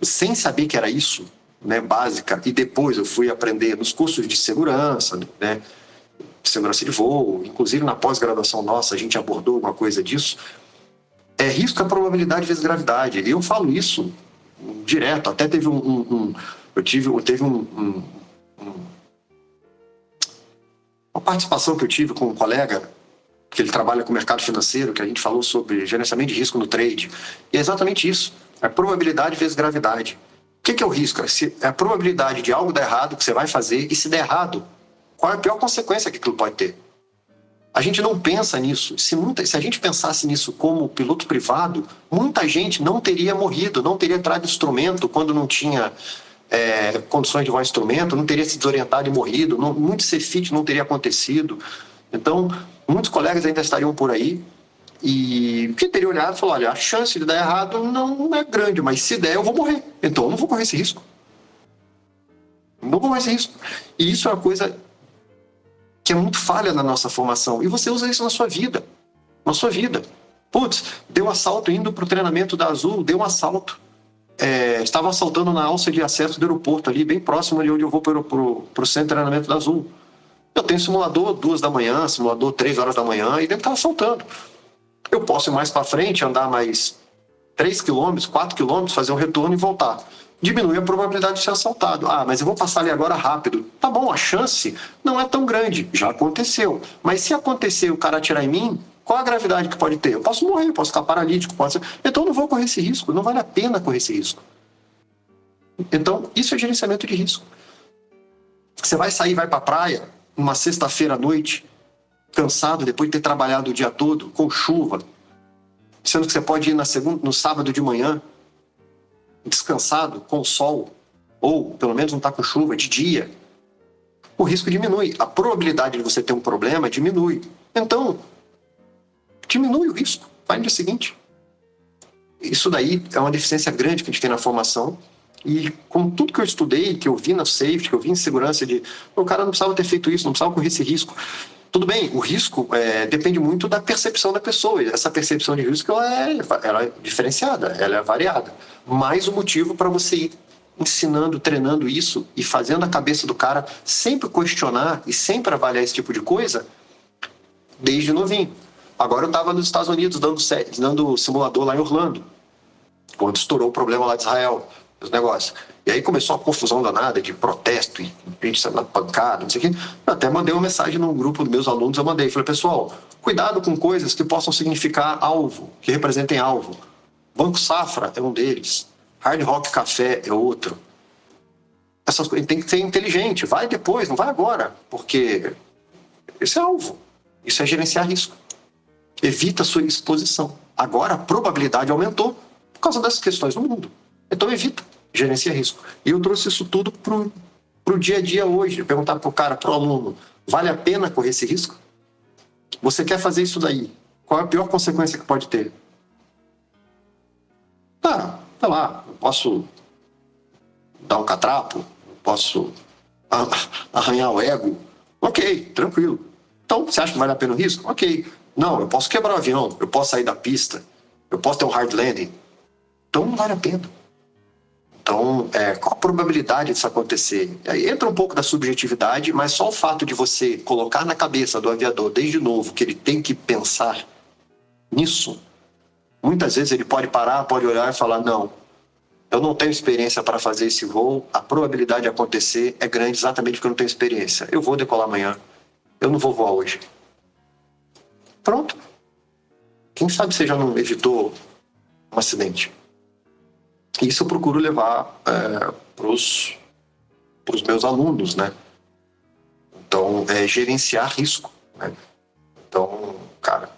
sem saber que era isso, né, básica, e depois eu fui aprender nos cursos de segurança, né, segurança de voo, inclusive na pós-graduação nossa a gente abordou alguma coisa disso. Risco é probabilidade vezes gravidade. E eu falo isso direto. Até teve uma participação que eu tive com um colega que ele trabalha com o mercado financeiro, que a gente falou sobre gerenciamento de risco no trade. E é exatamente isso. É probabilidade vezes gravidade. O que é o risco? É a probabilidade de algo dar errado que você vai fazer, e se der errado, qual é a pior consequência que aquilo pode ter? A gente não pensa nisso. Se a gente pensasse nisso como piloto privado, muita gente não teria morrido, não teria entrado em instrumento quando não tinha condições de voar instrumento, não teria se desorientado e morrido, muito CFIT não teria acontecido. Então, muitos colegas ainda estariam por aí e que teria olhado e falado, olha, a chance de dar errado não é grande, mas se der eu vou morrer, então eu não vou correr esse risco. Não vou correr esse risco. E isso é uma coisa que é muito falha na nossa formação. E você usa isso na sua vida. Na sua vida. Putz, deu assalto indo para o treinamento da Azul, deu um assalto. Estava assaltando na alça de acesso do aeroporto ali, bem próximo de onde eu vou para o centro de treinamento da Azul. Eu tenho simulador 2 da manhã, simulador 3 horas da manhã, e deve estar assaltando. Eu posso ir mais para frente, andar mais 3 quilômetros, 4 quilômetros, fazer um retorno e voltar. Diminui a probabilidade de ser assaltado. Mas eu vou passar ali agora rápido. Tá bom, a chance não é tão grande. Já aconteceu. Mas se acontecer o cara atirar em mim, qual a gravidade que pode ter? Eu posso morrer, eu posso ficar paralítico. Então eu não vou correr esse risco. Não vale a pena correr esse risco. Então, isso é gerenciamento de risco. Você vai sair, vai para a praia, numa sexta-feira à noite, cansado, depois de ter trabalhado o dia todo, com chuva, sendo que você pode ir no sábado de manhã, descansado, com sol, ou pelo menos não está com chuva, de dia, o risco diminui. A probabilidade de você ter um problema diminui. Então, diminui o risco. Vai no dia seguinte. Isso daí é uma deficiência grande que a gente tem na formação. E com tudo que eu estudei, que eu vi na safety, que eu vi em segurança, o cara não precisava ter feito isso, não precisava correr esse risco. Tudo bem, o risco depende muito da percepção da pessoa. E essa percepção de risco ela é diferenciada, ela é variada. Mais um motivo para você ir ensinando, treinando isso e fazendo a cabeça do cara sempre questionar e sempre avaliar esse tipo de coisa desde novinho. Agora eu estava nos Estados Unidos dando simulador lá em Orlando, quando estourou o problema lá de Israel, os negócios. E aí começou a confusão danada de protesto e gente saindo na pancada, não sei o quê. Eu até mandei uma mensagem num grupo dos meus alunos, falei, pessoal, cuidado com coisas que possam significar alvo, que representem alvo. Banco Safra é um deles, Hard Rock Café é outro. Essas coisas tem que ser inteligente, vai depois, não vai agora, porque esse é alvo, isso é gerenciar risco. Evita a sua exposição. Agora a probabilidade aumentou por causa dessas questões no mundo. Então evita, gerencia risco. E eu trouxe isso tudo pro dia a dia hoje. Perguntar pro cara, pro aluno, vale a pena correr esse risco? Você quer fazer isso daí? Qual é a pior consequência que pode ter? Tá lá, eu posso dar um catrapo, posso arranhar o ego. Ok, tranquilo. Então, você acha que vale a pena o risco? Ok. Não, eu posso quebrar o avião, eu posso sair da pista, eu posso ter um hard landing. Então, não vale a pena. Então, qual a probabilidade disso acontecer? Aí entra um pouco da subjetividade, mas só o fato de você colocar na cabeça do aviador, desde novo, que ele tem que pensar nisso, Muitas vezes ele pode parar, pode olhar e falar, não, eu não tenho experiência para fazer esse voo, a probabilidade de acontecer é grande exatamente porque eu não tenho experiência. Eu vou decolar amanhã, eu não vou voar hoje. Pronto. Quem sabe você já não evitou um acidente? Isso eu procuro levar para os meus alunos, né? Então, gerenciar risco, né? Então, cara,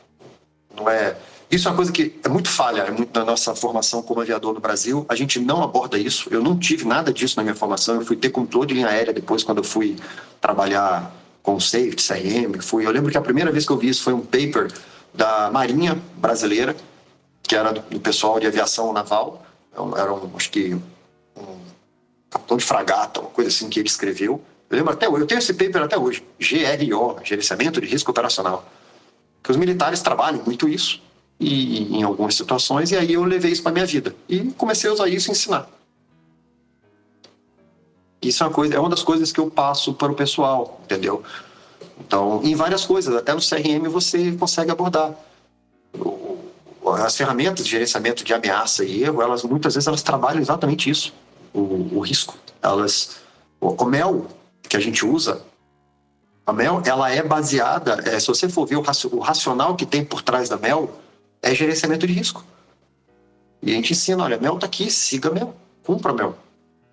não é... Isso é uma coisa que é muito falha, é muito na nossa formação como aviador no Brasil. A gente não aborda isso. Eu não tive nada disso na minha formação. Eu fui ter controle de linha aérea depois, quando eu fui trabalhar com safety, CRM. Eu lembro que a primeira vez que eu vi isso foi um paper da Marinha Brasileira, que era do pessoal de aviação naval. Era acho que um capitão de fragata, uma coisa assim que ele escreveu. Eu lembro até hoje, eu tenho esse paper até hoje, GRO, Gerenciamento de Risco Operacional. Que os militares trabalham muito isso, e em algumas situações, e aí eu levei isso para minha vida. E comecei a usar isso e ensinar. Isso é uma das coisas que eu passo para o pessoal, entendeu? Então, em várias coisas, até no CRM você consegue abordar. As ferramentas de gerenciamento de ameaça e erro, muitas vezes elas trabalham exatamente isso, o risco. O MEL que a gente usa, a MEL, ela é baseada, se você for ver o racional que tem por trás da MEL, é gerenciamento de risco. E a gente ensina, olha, MEL está aqui, siga MEL, cumpra MEL.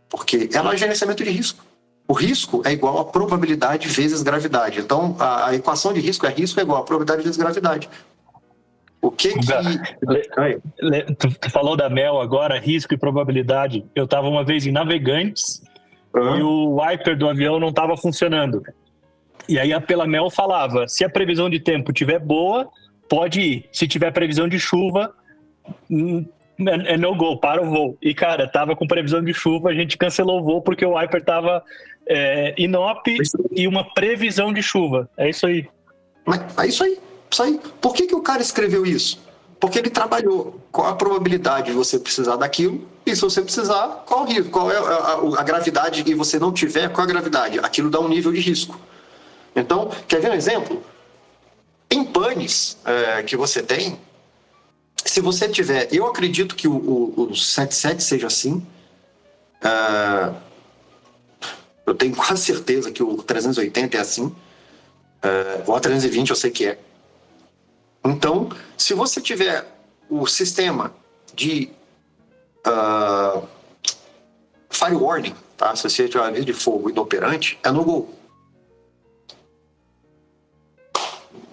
Porque ela é gerenciamento de risco. O risco é igual a probabilidade vezes gravidade. Então, a equação de risco é igual a probabilidade vezes gravidade. O que Tu falou da MEL agora, risco e probabilidade. Eu estava uma vez em Navegantes e o wiper do avião não estava funcionando. E aí pela MEL falava, se a previsão de tempo estiver boa, pode ir. Se tiver previsão de chuva, é no go, para o voo. E, cara, tava com previsão de chuva, a gente cancelou o voo porque o wiper tava inop e uma previsão de chuva. É isso aí. É isso aí. Por que o cara escreveu isso? Porque ele trabalhou qual a probabilidade de você precisar daquilo, e se você precisar, qual o risco? Qual é a gravidade e você não tiver, qual a gravidade? Aquilo dá um nível de risco. Então, quer ver um exemplo? Em panes que você tem, se você tiver... Eu acredito que o 77 seja assim. Eu tenho quase certeza que o 380 é assim. O A320 eu sei que é. Então, se você tiver o sistema de fire warning, tá? Se você tiver um aviso de fogo inoperante, é no go.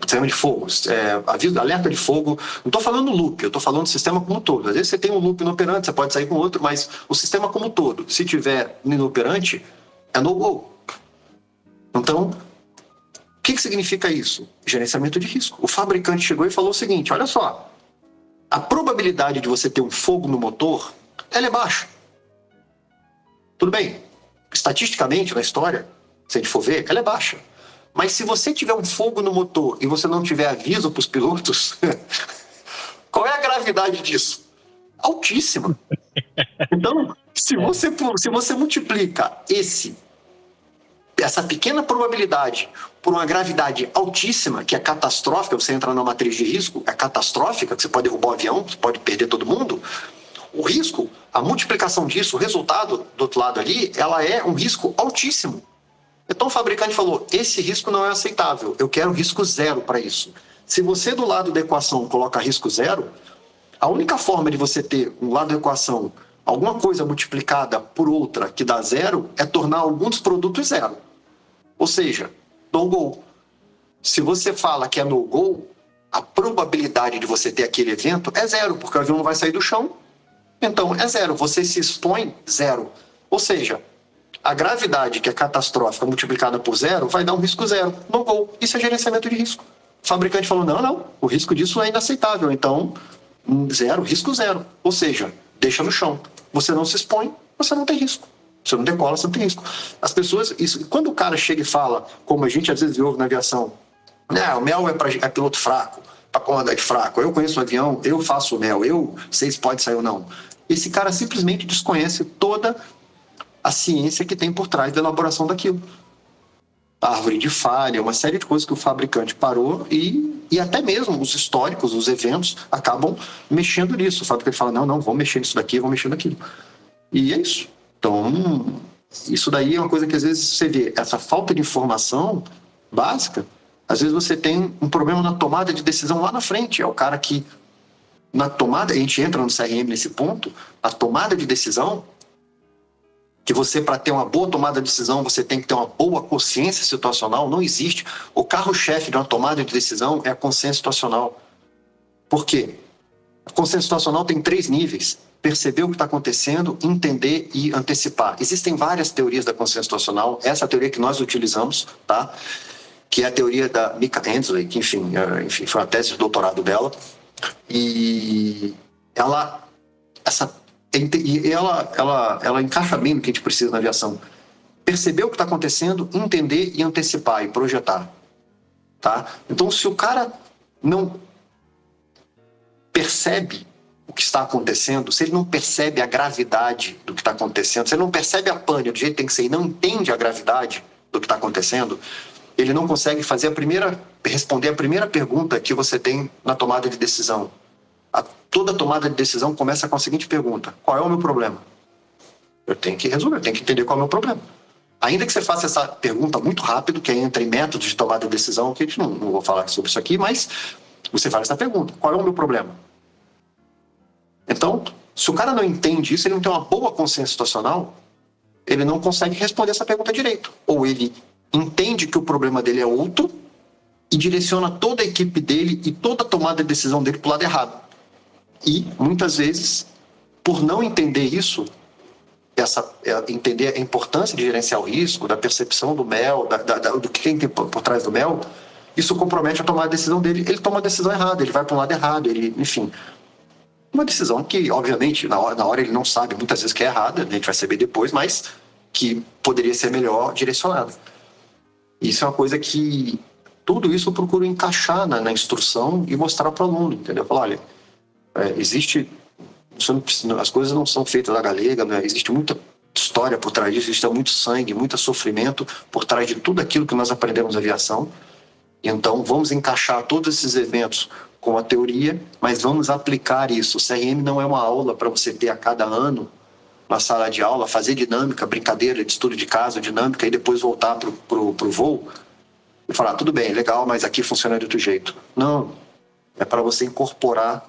Sistema de fogo, aviso, alerta de fogo. Não estou falando loop, eu estou falando do sistema como um todo. Às vezes você tem um loop inoperante, você pode sair com outro, mas o sistema como um todo, se tiver inoperante, é no go. Então, o que significa isso? Gerenciamento de risco. O fabricante chegou e falou o seguinte, olha só, a probabilidade de você ter um fogo no motor, ela é baixa. Tudo bem, estatisticamente na história, se a gente for ver, ela é baixa. Mas se você tiver um fogo no motor e você não tiver aviso para os pilotos, qual é a gravidade disso? Altíssima. Então, se você multiplica essa pequena probabilidade por uma gravidade altíssima, que é catastrófica, você entra na matriz de risco, é catastrófica, que você pode derrubar o avião, você pode perder todo mundo, o risco, a multiplicação disso, o resultado do outro lado ali, ela é um risco altíssimo. Então o fabricante falou, esse risco não é aceitável, eu quero risco zero para isso. Se você do lado da equação coloca risco zero, a única forma de você ter um lado da equação alguma coisa multiplicada por outra que dá zero é tornar algum dos produtos zero. Ou seja, no-go. Se você fala que é no-go, a probabilidade de você ter aquele evento é zero, porque o avião não vai sair do chão. Então é zero, você se expõe zero. Ou seja, a gravidade que é catastrófica multiplicada por zero vai dar um risco zero. No-go. Isso é gerenciamento de risco. O fabricante falou, não, o risco disso é inaceitável. Então, zero, risco zero. Ou seja, deixa no chão. Você não se expõe, você não tem risco. Você não decola, você não tem risco. As pessoas, quando o cara chega e fala, como a gente às vezes ouve na aviação, o MEL é piloto fraco, para comandante fraco, eu conheço o avião, eu faço o MEL, eu sei se pode sair ou não. Esse cara simplesmente desconhece toda a ciência que tem por trás da elaboração daquilo. árvore de falha, uma série de coisas que o fabricante parou e até mesmo os históricos, os eventos, acabam mexendo nisso. O fabricante fala, não, vou mexer nisso daqui, vou mexer naquilo. E é isso. Então, isso daí é uma coisa que às vezes você vê, essa falta de informação básica, às vezes você tem um problema na tomada de decisão lá na frente. É o cara que, na tomada, a gente entra no CRM nesse ponto, a tomada de decisão, que você, para ter uma boa tomada de decisão, você tem que ter uma boa consciência situacional, não existe. O carro-chefe de uma tomada de decisão é a consciência situacional. Por quê? A consciência situacional tem 3 níveis. Perceber o que está acontecendo, entender e antecipar. Existem várias teorias da consciência situacional. Essa é a teoria que nós utilizamos, tá? Que é a teoria da Mika Hensley, que enfim, foi uma tese de doutorado dela. E ela encaixa bem no que a gente precisa na aviação. Perceber o que está acontecendo, entender e antecipar e projetar. Tá? Então, se o cara não percebe o que está acontecendo, se ele não percebe a gravidade do que está acontecendo, se ele não percebe a pane do jeito que tem que ser e não entende a gravidade do que está acontecendo, ele não consegue responder a primeira pergunta que você tem na tomada de decisão. Toda tomada de decisão começa com a seguinte pergunta: qual é o meu problema? Eu tenho que resolver, eu tenho que entender qual é o meu problema. Ainda que você faça essa pergunta muito rápido, que entra em métodos de tomada de decisão, que a gente não vou falar sobre isso aqui, mas você faz essa pergunta: qual é o meu problema? Então, se o cara não entende isso, ele não tem uma boa consciência situacional, ele não consegue responder essa pergunta direito. Ou ele entende que o problema dele é outro e direciona toda a equipe dele e toda a tomada de decisão dele para o lado errado. E, muitas vezes, por não entender isso, entender a importância de gerenciar o risco, da percepção do mel, do que tem por trás do mel, isso compromete a tomar a decisão dele. Ele toma a decisão errada, ele vai para um lado errado, enfim. Uma decisão que, obviamente, na hora ele não sabe muitas vezes que é errada, a gente vai saber depois, mas que poderia ser melhor direcionada. Isso é uma coisa que tudo isso eu procuro encaixar na instrução e mostrar para o aluno, entendeu? Falar, olha, as coisas não são feitas da galega, né? Existe muita história por trás disso, existe muito sangue, muito sofrimento por trás de tudo aquilo que nós aprendemos na aviação. Então, vamos encaixar todos esses eventos com a teoria, mas vamos aplicar isso. O CRM não é uma aula para você ter a cada ano na sala de aula, fazer dinâmica, brincadeira de estudo de caso, dinâmica, e depois voltar pro voo e falar, tudo bem, legal, mas aqui funciona de outro jeito. Não, é para você incorporar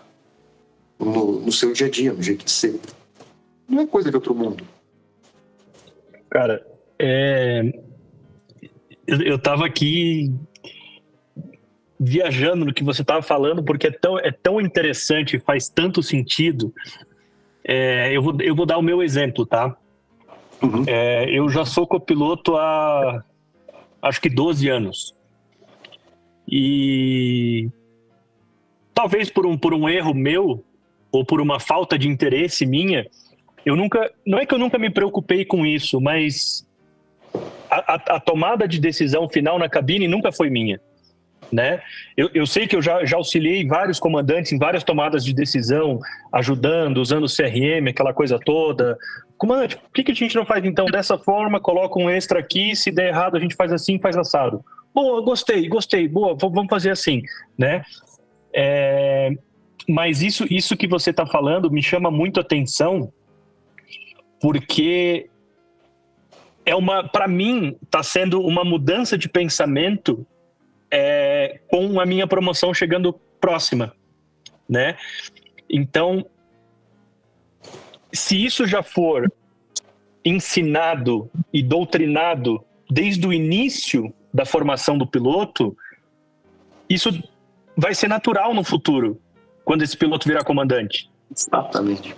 no seu dia a dia, no jeito de ser. Não é coisa de outro mundo. Cara, eu tava aqui viajando no que você tava falando, porque é tão interessante, faz tanto sentido. Eu vou dar o meu exemplo, tá? Uhum. Eu já sou copiloto há acho que 12 anos. E talvez por um erro meu, ou por uma falta de interesse minha, não é que eu nunca me preocupei com isso, mas a tomada de decisão final na cabine nunca foi minha, né? Eu sei que eu já auxiliei vários comandantes em várias tomadas de decisão, ajudando, usando o CRM, aquela coisa toda. Comandante, por que a gente não faz então dessa forma, coloca um extra aqui, se der errado a gente faz assim, faz assado. Boa, gostei, boa, vamos fazer assim, né? Mas isso que você está falando me chama muito a atenção, porque para mim está sendo uma mudança de pensamento com a minha promoção chegando próxima, né? Então, se isso já for ensinado e doutrinado desde o início da formação do piloto, isso vai ser natural no futuro, quando esse piloto virar comandante. Exatamente.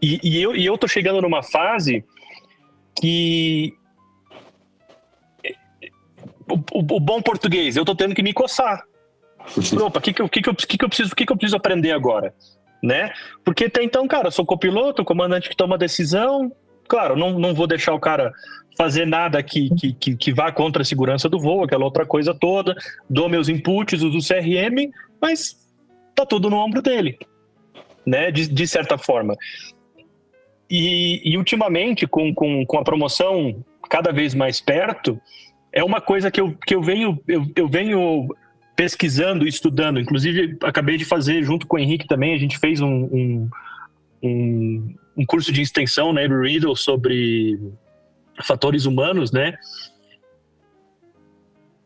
E eu tô chegando numa fase que o bom português, eu tô tendo que me coçar. Opa, o que eu preciso aprender agora, né? Porque até então, cara, eu sou copiloto, comandante que toma decisão. Claro, não vou deixar o cara fazer nada que vá contra a segurança do voo, aquela outra coisa toda. Dou meus inputs, uso o CRM, mas tá tudo no ombro dele, né? De certa forma. E ultimamente, com a promoção cada vez mais perto, é uma coisa que eu venho pesquisando e estudando. Inclusive, acabei de fazer, junto com o Henrique também, a gente fez um curso de extensão na Embry-Riddle sobre fatores humanos, né?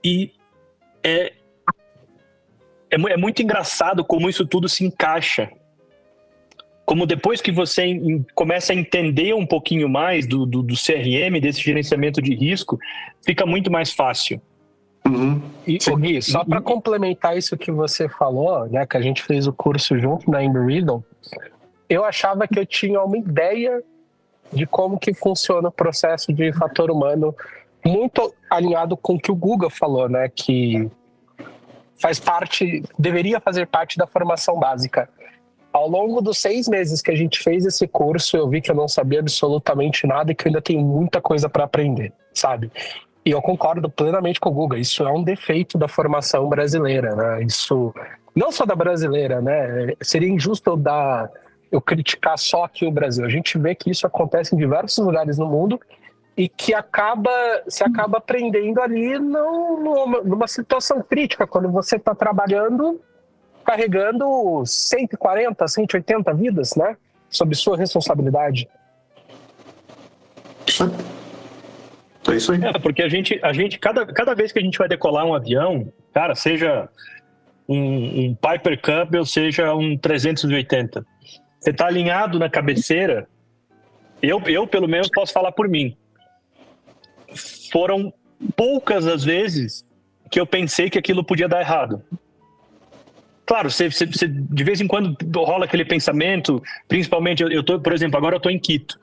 E é muito engraçado como isso tudo se encaixa. Como depois que você começa a entender um pouquinho mais do CRM, desse gerenciamento de risco, fica muito mais fácil. Uhum. E, Gui, só para complementar isso que você falou, né, que a gente fez o curso junto na Embry-Riddle, eu achava que eu tinha uma ideia de como que funciona o processo de fator humano, muito alinhado com o que o Guga falou, né, que deveria fazer parte da formação básica. Ao longo dos 6 meses que a gente fez esse curso, eu vi que eu não sabia absolutamente nada e que eu ainda tenho muita coisa para aprender, sabe? E eu concordo plenamente com o Guga, isso é um defeito da formação brasileira, né? Isso, não só da brasileira, né? Seria injusto eu criticar só aqui o Brasil. A gente vê que isso acontece em diversos lugares no mundo e que se acaba aprendendo ali numa situação crítica, quando você está trabalhando, carregando 140, 180 vidas, né? Sob sua responsabilidade. É isso aí. Porque a gente cada vez que a gente vai decolar um avião, cara, seja um Piper Cub ou seja um 380, você tá alinhado na cabeceira, eu pelo menos posso falar por mim. Foram poucas as vezes que eu pensei que aquilo podia dar errado. Claro, você de vez em quando rola aquele pensamento, principalmente, por exemplo, agora eu tô em Quito.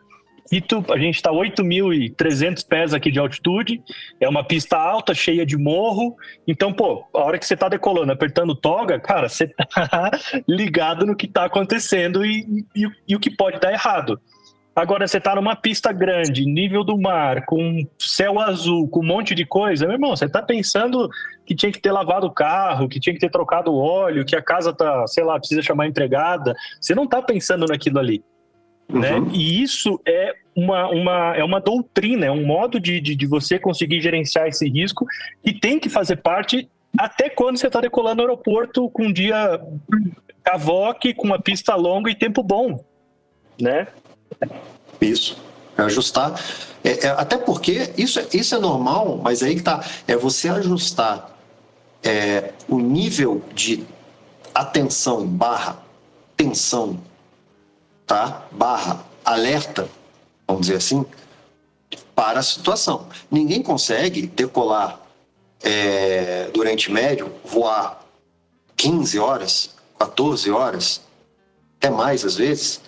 Quito, a gente está 8.300 pés aqui de altitude, é uma pista alta, cheia de morro, então, a hora que você está decolando, apertando toga, cara, você tá ligado no que está acontecendo e o que pode dar errado. Agora, você tá numa pista grande, nível do mar, com céu azul, com um monte de coisa, meu irmão, você tá pensando que tinha que ter lavado o carro, que tinha que ter trocado o óleo, que a casa tá, sei lá, precisa chamar a empregada, você não tá pensando naquilo ali. Né? E isso é uma doutrina, é um modo de você conseguir gerenciar esse risco que tem que fazer parte até quando você está decolando no aeroporto com um dia cavoque, com uma pista longa e tempo bom, né? Isso, ajustar. Até porque isso é normal, mas aí que tá, é você ajustar o nível de atenção / tensão, tá? / alerta, vamos dizer assim, para a situação. Ninguém consegue decolar durante médio, voar 15 horas, 14 horas, até mais às vezes,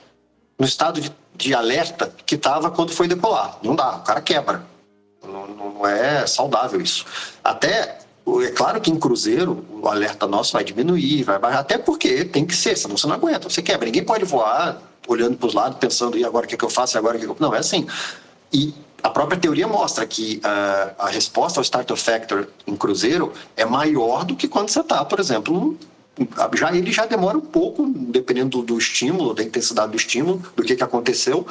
no estado de alerta que estava quando foi decolar. Não dá, o cara quebra. Não é saudável isso. Até, é claro que em cruzeiro o alerta nosso vai diminuir, vai baixar, até porque tem que ser, senão você não aguenta, você quebra. Ninguém pode voar olhando para os lados, pensando, e agora o que eu faço, e agora o que eu... Não, é assim. E a própria teoria mostra que a resposta ao startup factor em cruzeiro é maior do que quando você está, por exemplo, ele já demora um pouco, dependendo do estímulo, da intensidade do estímulo, do que aconteceu,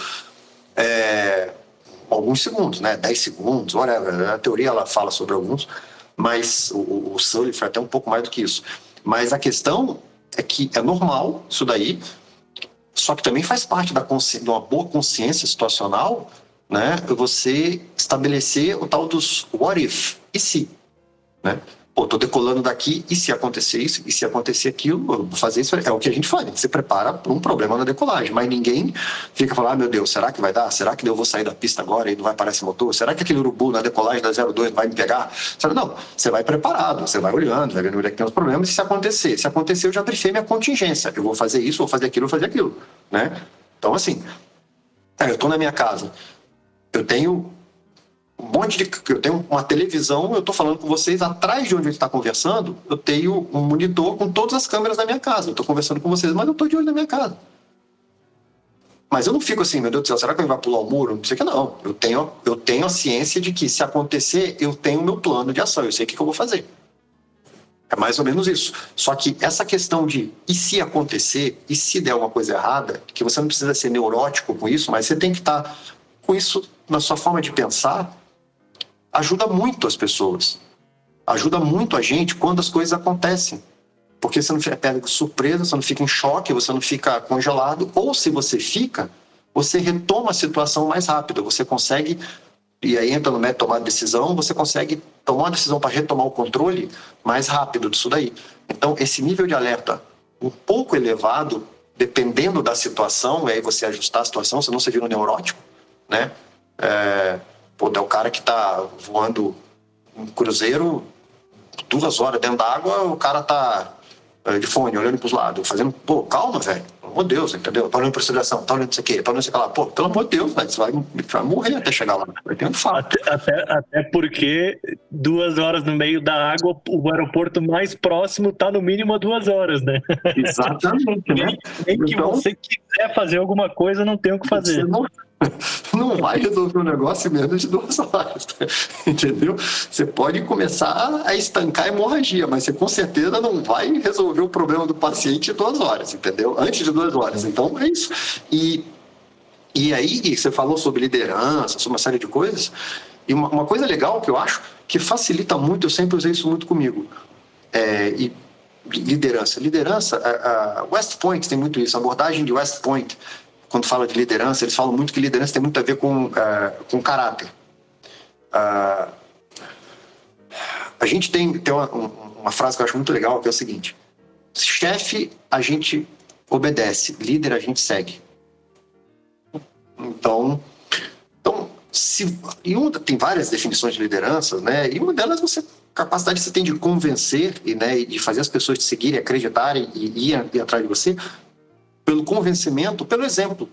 alguns segundos, né? 10 segundos, whatever. A teoria ela fala sobre alguns, mas o Sully foi até um pouco mais do que isso. Mas a questão é que é normal isso daí, só que também faz parte de uma boa consciência situacional, né? Você estabelecer o tal dos what if, e se, né? Tô decolando daqui, e se acontecer isso, e se acontecer aquilo, eu vou fazer isso. É o que a gente faz, você prepara para um problema na decolagem, mas ninguém fica falando, meu Deus, será que vai dar? Será que eu vou sair da pista agora e não vai parar esse motor? Será que aquele urubu na decolagem da 02 vai me pegar? Não, você vai preparado, você vai olhando, vai vendo onde é que tem os problemas, e se acontecer, eu já brifei minha contingência, eu vou fazer isso, vou fazer aquilo, né? Então, assim, eu tô na minha casa, eu tenho eu tenho uma televisão, eu estou falando com vocês, atrás de onde a gente está conversando, eu tenho um monitor com todas as câmeras da minha casa. Eu estou conversando com vocês, mas eu estou de olho na minha casa. Mas eu não fico assim, meu Deus do céu, será que ele vai pular o muro? Não sei o que, não. Eu tenho a ciência de que, se acontecer, eu tenho o meu plano de ação, eu sei o que eu vou fazer. É mais ou menos isso. Só que essa questão de, e se acontecer, e se der uma coisa errada, que você não precisa ser neurótico com isso, mas você tem que estar com isso na sua forma de pensar, ajuda muito as pessoas. Ajuda muito a gente quando as coisas acontecem. Porque você não fica pego de surpresa, você não fica em choque, você não fica congelado. Ou se você fica, você retoma a situação mais rápido. Você consegue, e aí entra no método de tomar decisão, você consegue tomar uma decisão para retomar o controle mais rápido disso daí. Então, esse nível de alerta um pouco elevado, dependendo da situação, e aí você ajustar a situação, senão você vira um neurótico, né? É o cara que está voando um cruzeiro 2 horas dentro da água, o cara tá de fone, olhando pros lados, fazendo, calma, velho, pelo amor de Deus, entendeu? Tá olhando pra aceleração, tá olhando isso aqui, tá olhando isso aqui lá, pelo amor de Deus, velho, você vai morrer até chegar lá, vai ter um fato. Até porque 2 horas no meio da água, o aeroporto mais próximo tá no mínimo a 2 horas, né? Exatamente, né? Nem que então, você quiser fazer alguma coisa, não tem o que fazer. Não vai resolver o negócio em menos de 2 horas, entendeu? Você pode começar a estancar a hemorragia, mas você com certeza não vai resolver o problema do paciente em 2 horas, entendeu? Antes de 2 horas. Então, é isso. E aí, você falou sobre liderança, sobre uma série de coisas, e uma coisa legal que eu acho que facilita muito, eu sempre usei isso muito comigo, e liderança. A West Point tem muito isso, a abordagem de West Point, quando fala de liderança, eles falam muito que liderança tem muito a ver com caráter. A gente tem uma frase que eu acho muito legal, que é o seguinte: chefe, a gente obedece, líder, a gente segue. Então tem várias definições de liderança, né? E uma delas é capacidade que você tem de convencer e de fazer as pessoas te seguirem, acreditarem e ir atrás de você, pelo convencimento, pelo exemplo,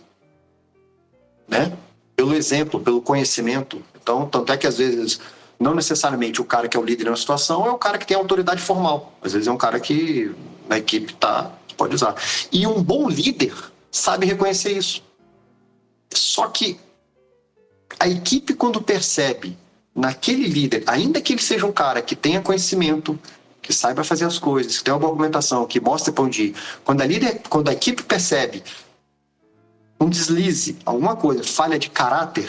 né? Pelo exemplo, pelo conhecimento. Então, tanto é que às vezes não necessariamente o cara que é o líder na situação é o cara que tem autoridade formal. Às vezes é um cara que na equipe pode usar. E um bom líder sabe reconhecer isso. Só que a equipe, quando percebe naquele líder, ainda que ele seja um cara que tenha conhecimento, que saiba fazer as coisas, que tenha uma boa argumentação, que mostre para onde ir. Quando a equipe percebe um deslize, alguma coisa, falha de caráter,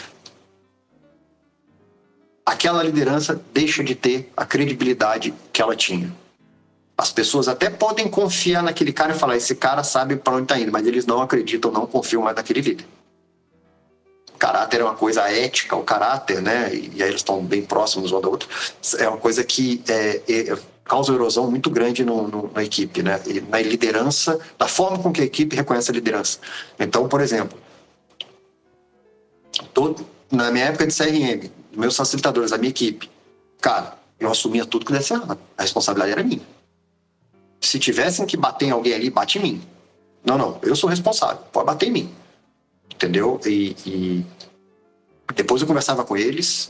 aquela liderança deixa de ter a credibilidade que ela tinha. As pessoas até podem confiar naquele cara e falar, esse cara sabe para onde está indo, mas eles não acreditam, não confiam mais naquele líder. O caráter é uma coisa ética, o caráter, né? E aí eles estão bem próximos um da outra, é uma coisa que causa erosão muito grande na equipe, né? E na liderança, da forma com que a equipe reconhece a liderança. Então, por exemplo, na minha época de CRM, meus facilitadores, a minha equipe, cara, eu assumia tudo que desse errado. A responsabilidade era minha. Se tivessem que bater em alguém ali, bate em mim. Não, eu sou responsável, pode bater em mim. Entendeu? E depois eu conversava com eles,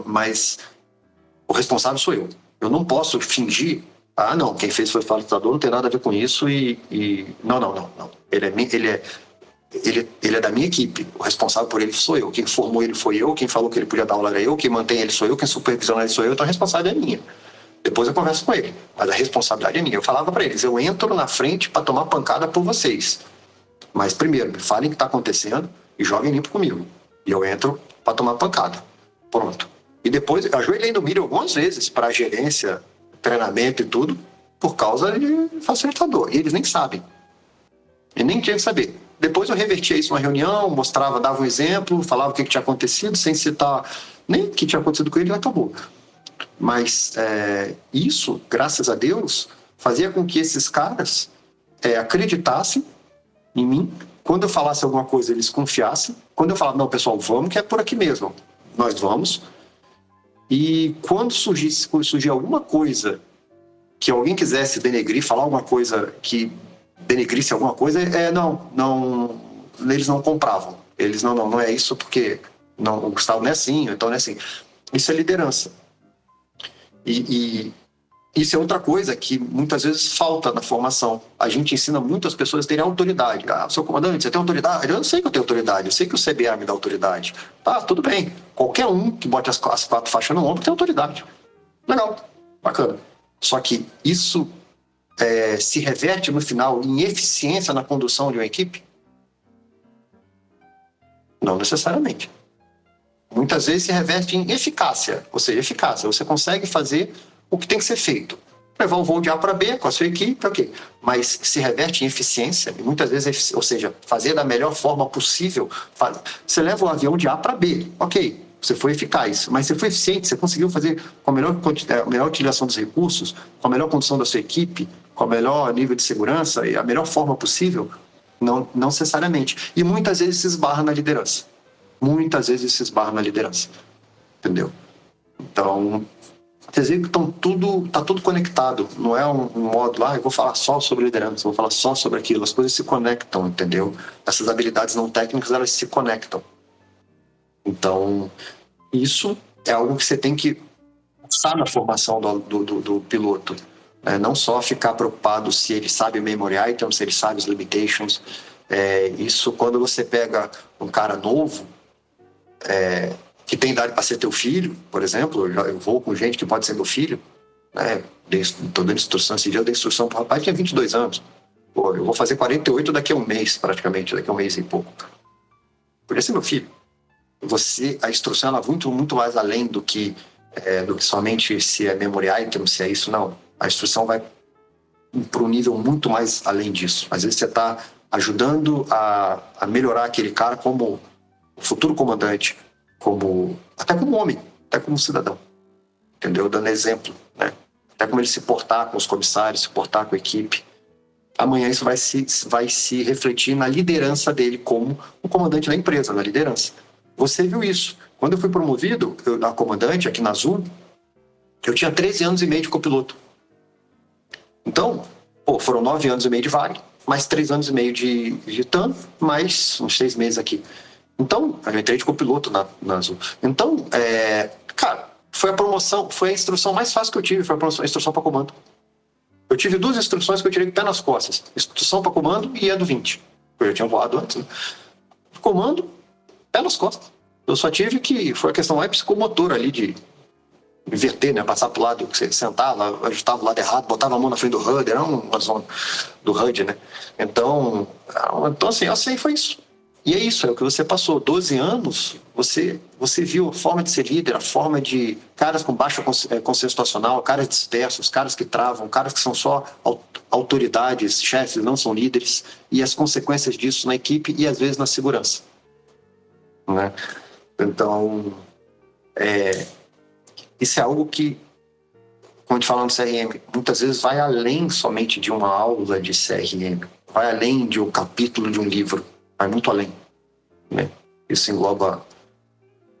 mas o responsável sou eu. Eu não posso fingir, não, quem fez foi o facilitador, não tem nada a ver com isso não. Ele é da minha equipe, o responsável por ele sou eu, quem formou ele foi eu, quem falou que ele podia dar aula era eu, quem mantém ele sou eu, quem supervisiona ele sou eu, então a responsabilidade é minha. Depois eu converso com ele, mas a responsabilidade é minha. Eu falava para eles, eu entro na frente para tomar pancada por vocês, mas primeiro, me falem o que está acontecendo e joguem limpo comigo, e eu entro para tomar pancada, pronto. E depois eu ajoelhei no milho algumas vezes para gerência, treinamento e tudo, por causa de facilitador. E eles nem sabem. E nem tinha que saber. Depois eu revertia isso numa reunião, mostrava, dava um exemplo, falava o que tinha acontecido, sem citar nem o que tinha acontecido com ele, e acabou. Mas isso, graças a Deus, fazia com que esses caras acreditassem em mim. Quando eu falasse alguma coisa, eles confiassem. Quando eu falava, não, pessoal, vamos, que é por aqui mesmo. Nós vamos. E quando surgir alguma coisa que alguém quisesse denegrir, falar alguma coisa que denegrisse alguma coisa, não, eles não compravam. Eles, não é isso, porque o Gustavo não é assim, então não é assim. Isso é liderança. E isso é outra coisa que muitas vezes falta na formação. A gente ensina muito as pessoas a terem autoridade. Seu comandante, você tem autoridade? Eu não sei que eu tenho autoridade, eu sei que o CBA me dá autoridade. Tá, tudo bem. Qualquer um que bote as 4 faixas no ombro tem autoridade. Legal, bacana. Só que isso se reverte no final em eficiência na condução de uma equipe? Não necessariamente. muitas vezes se reverte em eficácia, ou seja, eficácia. Você consegue fazer o que tem que ser feito. Levar um voo de A para B com a sua equipe, ok. Mas se reverte em eficiência, e muitas vezes, ou seja, fazer da melhor forma possível. Você leva o avião de A para B, ok. Você foi eficaz, mas você foi eficiente, você conseguiu fazer com a melhor utilização dos recursos, com a melhor condição da sua equipe, com o melhor nível de segurança e a melhor forma possível? Não necessariamente. E muitas vezes se esbarra na liderança. Entendeu? Então, vocês veem que está tudo conectado. Não é um modo lá, eu vou falar só sobre liderança, eu vou falar só sobre aquilo. As coisas se conectam, entendeu? Essas habilidades não técnicas, elas se conectam. Então, isso é algo que você tem que passar na formação do piloto. Não só ficar preocupado se ele sabe memory items, se ele sabe os limitations. Isso, quando você pega um cara novo, que tem idade para ser teu filho, por exemplo, eu vou com gente que pode ser meu filho, estou dando instrução, esse dia eu dei instrução para o rapaz que tinha 22 anos. Pô, eu vou fazer 48 daqui a um mês, praticamente, daqui a um mês e pouco. Podia ser meu filho. A instrução ela vai muito mais além do que somente se é memory item, se é isso, não. A instrução vai para um nível muito mais além disso. Às vezes você está ajudando a melhorar aquele cara como futuro comandante, até como homem, até como cidadão, entendeu? Dando exemplo, né? Até como ele se portar com os comissários, se portar com a equipe. Amanhã isso vai se refletir na liderança dele como o comandante da empresa, na liderança. Você viu isso. Quando eu fui promovido a comandante aqui na Azul, eu tinha 13 anos e meio de copiloto. Então, foram 9 anos e meio de Varig, mais 3 anos e meio de TAM, mais uns 6 meses aqui. Então, eu entrei de copiloto na Azul. Então, cara, foi a promoção, foi a instrução mais fácil que eu tive, foi a instrução para comando. Eu tive 2 instruções que eu tirei com o pé nas costas. Instrução para comando e a do 20. Eu já tinha voado antes, né? Comando, pé nas costas. Eu só tive que, foi a questão mais psicomotora ali de inverter, né? Passar pro lado, que você sentava, ajustava o lado errado, botava a mão na frente do HUD, era uma zona do HUD, né? Então assim, eu sei, foi isso. E é isso, é o que você passou. 12 anos, você viu a forma de ser líder, a forma de caras com baixa consciência situacional, caras dispersos, caras que travam, caras que são só autoridades, chefes, não são líderes, e as consequências disso na equipe e às vezes na segurança, né? Então, isso é algo que, como a gente fala no CRM, muitas vezes vai além somente de uma aula de CRM, vai além de um capítulo de um livro, vai muito além, né? Isso engloba...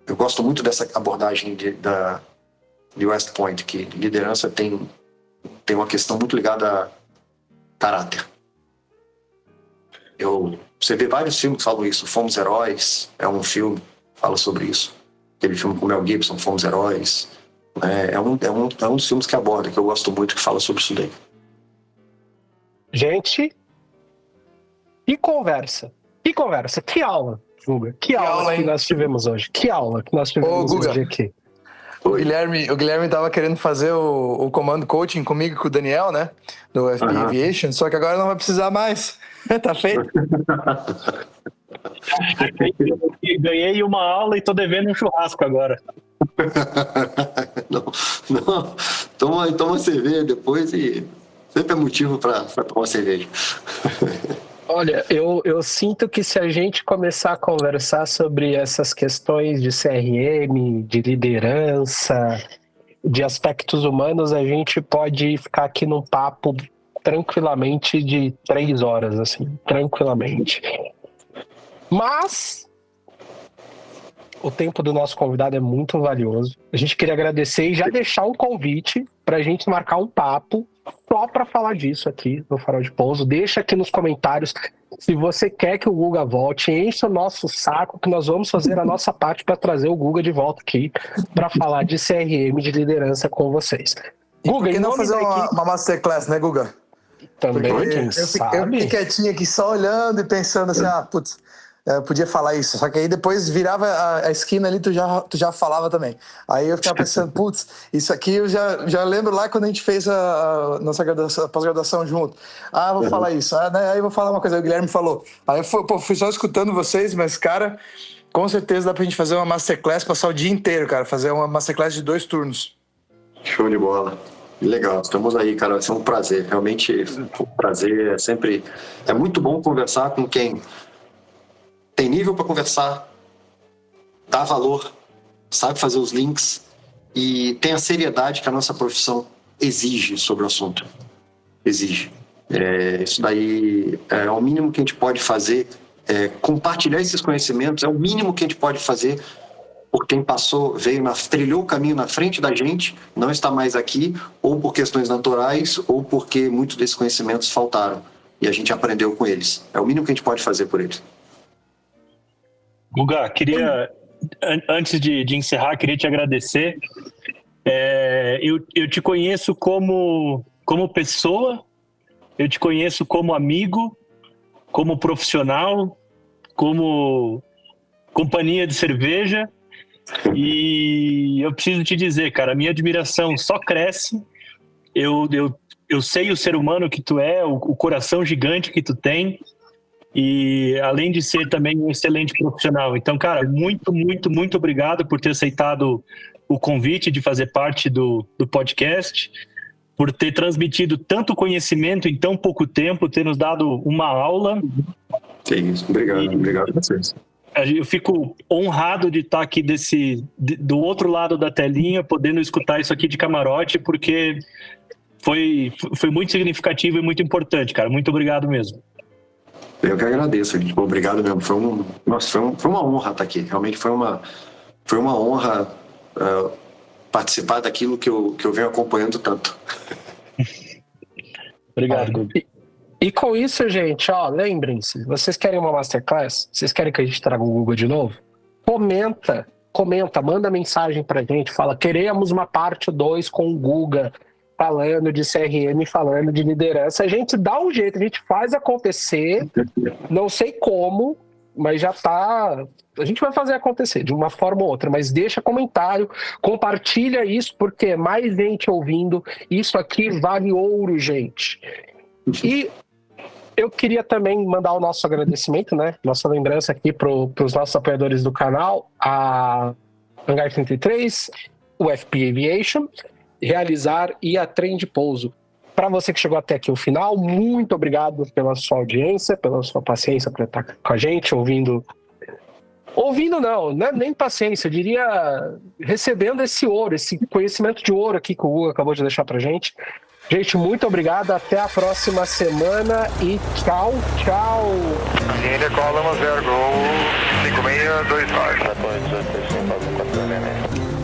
Eu gosto muito dessa abordagem de West Point, que liderança tem uma questão muito ligada a caráter. Você vê vários filmes que falam isso. Fomos Heróis é um filme que fala sobre isso. Aquele filme com Mel Gibson, Fomos Heróis. É um dos filmes que aborda, que eu gosto muito, que fala sobre isso daí. Gente, que conversa. Que aula, Guga. Que aula que nós tivemos hoje. Que aula que nós tivemos hoje aqui. O Guilherme tava querendo fazer o comando coaching comigo e com o Daniel, né? Do FP Aviation, só que agora não vai precisar mais. Tá feito. Ganhei uma aula e tô devendo um churrasco agora. Não. Toma cerveja depois e sempre é motivo para tomar cerveja. Olha, eu sinto que se a gente começar a conversar sobre essas questões de CRM, de liderança, de aspectos humanos, a gente pode ficar aqui num papo tranquilamente de 3 horas, assim, tranquilamente. Mas o tempo do nosso convidado é muito valioso. A gente queria agradecer e já deixar um convite para a gente marcar um papo só para falar disso aqui no Farol de Pouso. Deixa aqui nos comentários se você quer que o Guga volte, enche o nosso saco que nós vamos fazer a nossa parte para trazer o Guga de volta aqui para falar de CRM, de liderança com vocês. Guga, por que não fazer uma masterclass, né, Guga? Também, quem sabe? Eu fiquei quietinho aqui só olhando e pensando assim, Eu podia falar isso, só que aí depois virava a esquina ali, tu já falava também. Aí eu ficava pensando, putz, isso aqui eu já lembro lá quando a gente fez a nossa pós-graduação junto. Ah, vou falar isso. Né? Aí eu vou falar uma coisa, o Guilherme falou. Aí eu fui só escutando vocês, mas, cara, com certeza dá pra gente fazer uma masterclass, passar o dia inteiro, cara, fazer uma masterclass de 2 turnos. Show de bola. Legal, estamos aí, cara, vai ser um prazer. Realmente, um prazer é sempre... É muito bom conversar com quem tem nível para conversar, dá valor, sabe fazer os links e tem a seriedade que a nossa profissão exige sobre o assunto. Exige. Isso daí é o mínimo que a gente pode fazer. Compartilhar esses conhecimentos é o mínimo que a gente pode fazer por quem passou, trilhou o caminho na frente da gente, não está mais aqui, ou por questões naturais, ou porque muitos desses conhecimentos faltaram e a gente aprendeu com eles. É o mínimo que a gente pode fazer por eles. Guga, antes de encerrar, queria te agradecer. Eu te conheço como pessoa, eu te conheço como amigo, como profissional, como companhia de cerveja, e eu preciso te dizer, cara, a minha admiração só cresce. Eu sei o ser humano que tu é, o coração gigante que tu tem, e além de ser também um excelente profissional. Então, cara, muito, muito, muito obrigado por ter aceitado o convite de fazer parte do podcast, por ter transmitido tanto conhecimento em tão pouco tempo, ter nos dado uma aula. Sim, obrigado a vocês. Eu fico honrado de estar aqui do outro lado da telinha, podendo escutar isso aqui de camarote, porque foi muito significativo e muito importante, cara. Muito obrigado mesmo. Eu que agradeço, gente. Obrigado mesmo. Foi uma honra estar aqui. Realmente foi uma honra participar daquilo que eu venho acompanhando tanto. Obrigado, Guga. E com isso, gente, lembrem-se, vocês querem uma masterclass? Vocês querem que a gente traga o Guga de novo? Comenta, manda mensagem pra gente, fala, queremos uma parte 2 com o Guga, falando de CRM, falando de liderança. A gente dá um jeito, a gente faz acontecer, não sei como, mas já tá... A gente vai fazer acontecer de uma forma ou outra, mas deixa comentário, compartilha isso, porque mais gente ouvindo, isso aqui vale ouro, gente. E eu queria também mandar o nosso agradecimento, né? Nossa lembrança aqui para os nossos apoiadores do canal, a Hangar 33, o FP Aviation, Realizar e a Trem de Pouso. Para você que chegou até aqui o final, muito obrigado pela sua audiência, pela sua paciência para estar com a gente, ouvindo não, nem paciência, eu diria recebendo esse ouro, esse conhecimento de ouro aqui que o Guga acabou de deixar pra gente. Gente, muito obrigado, até a próxima semana e tchau. Linha Cola 10 Gol 5629.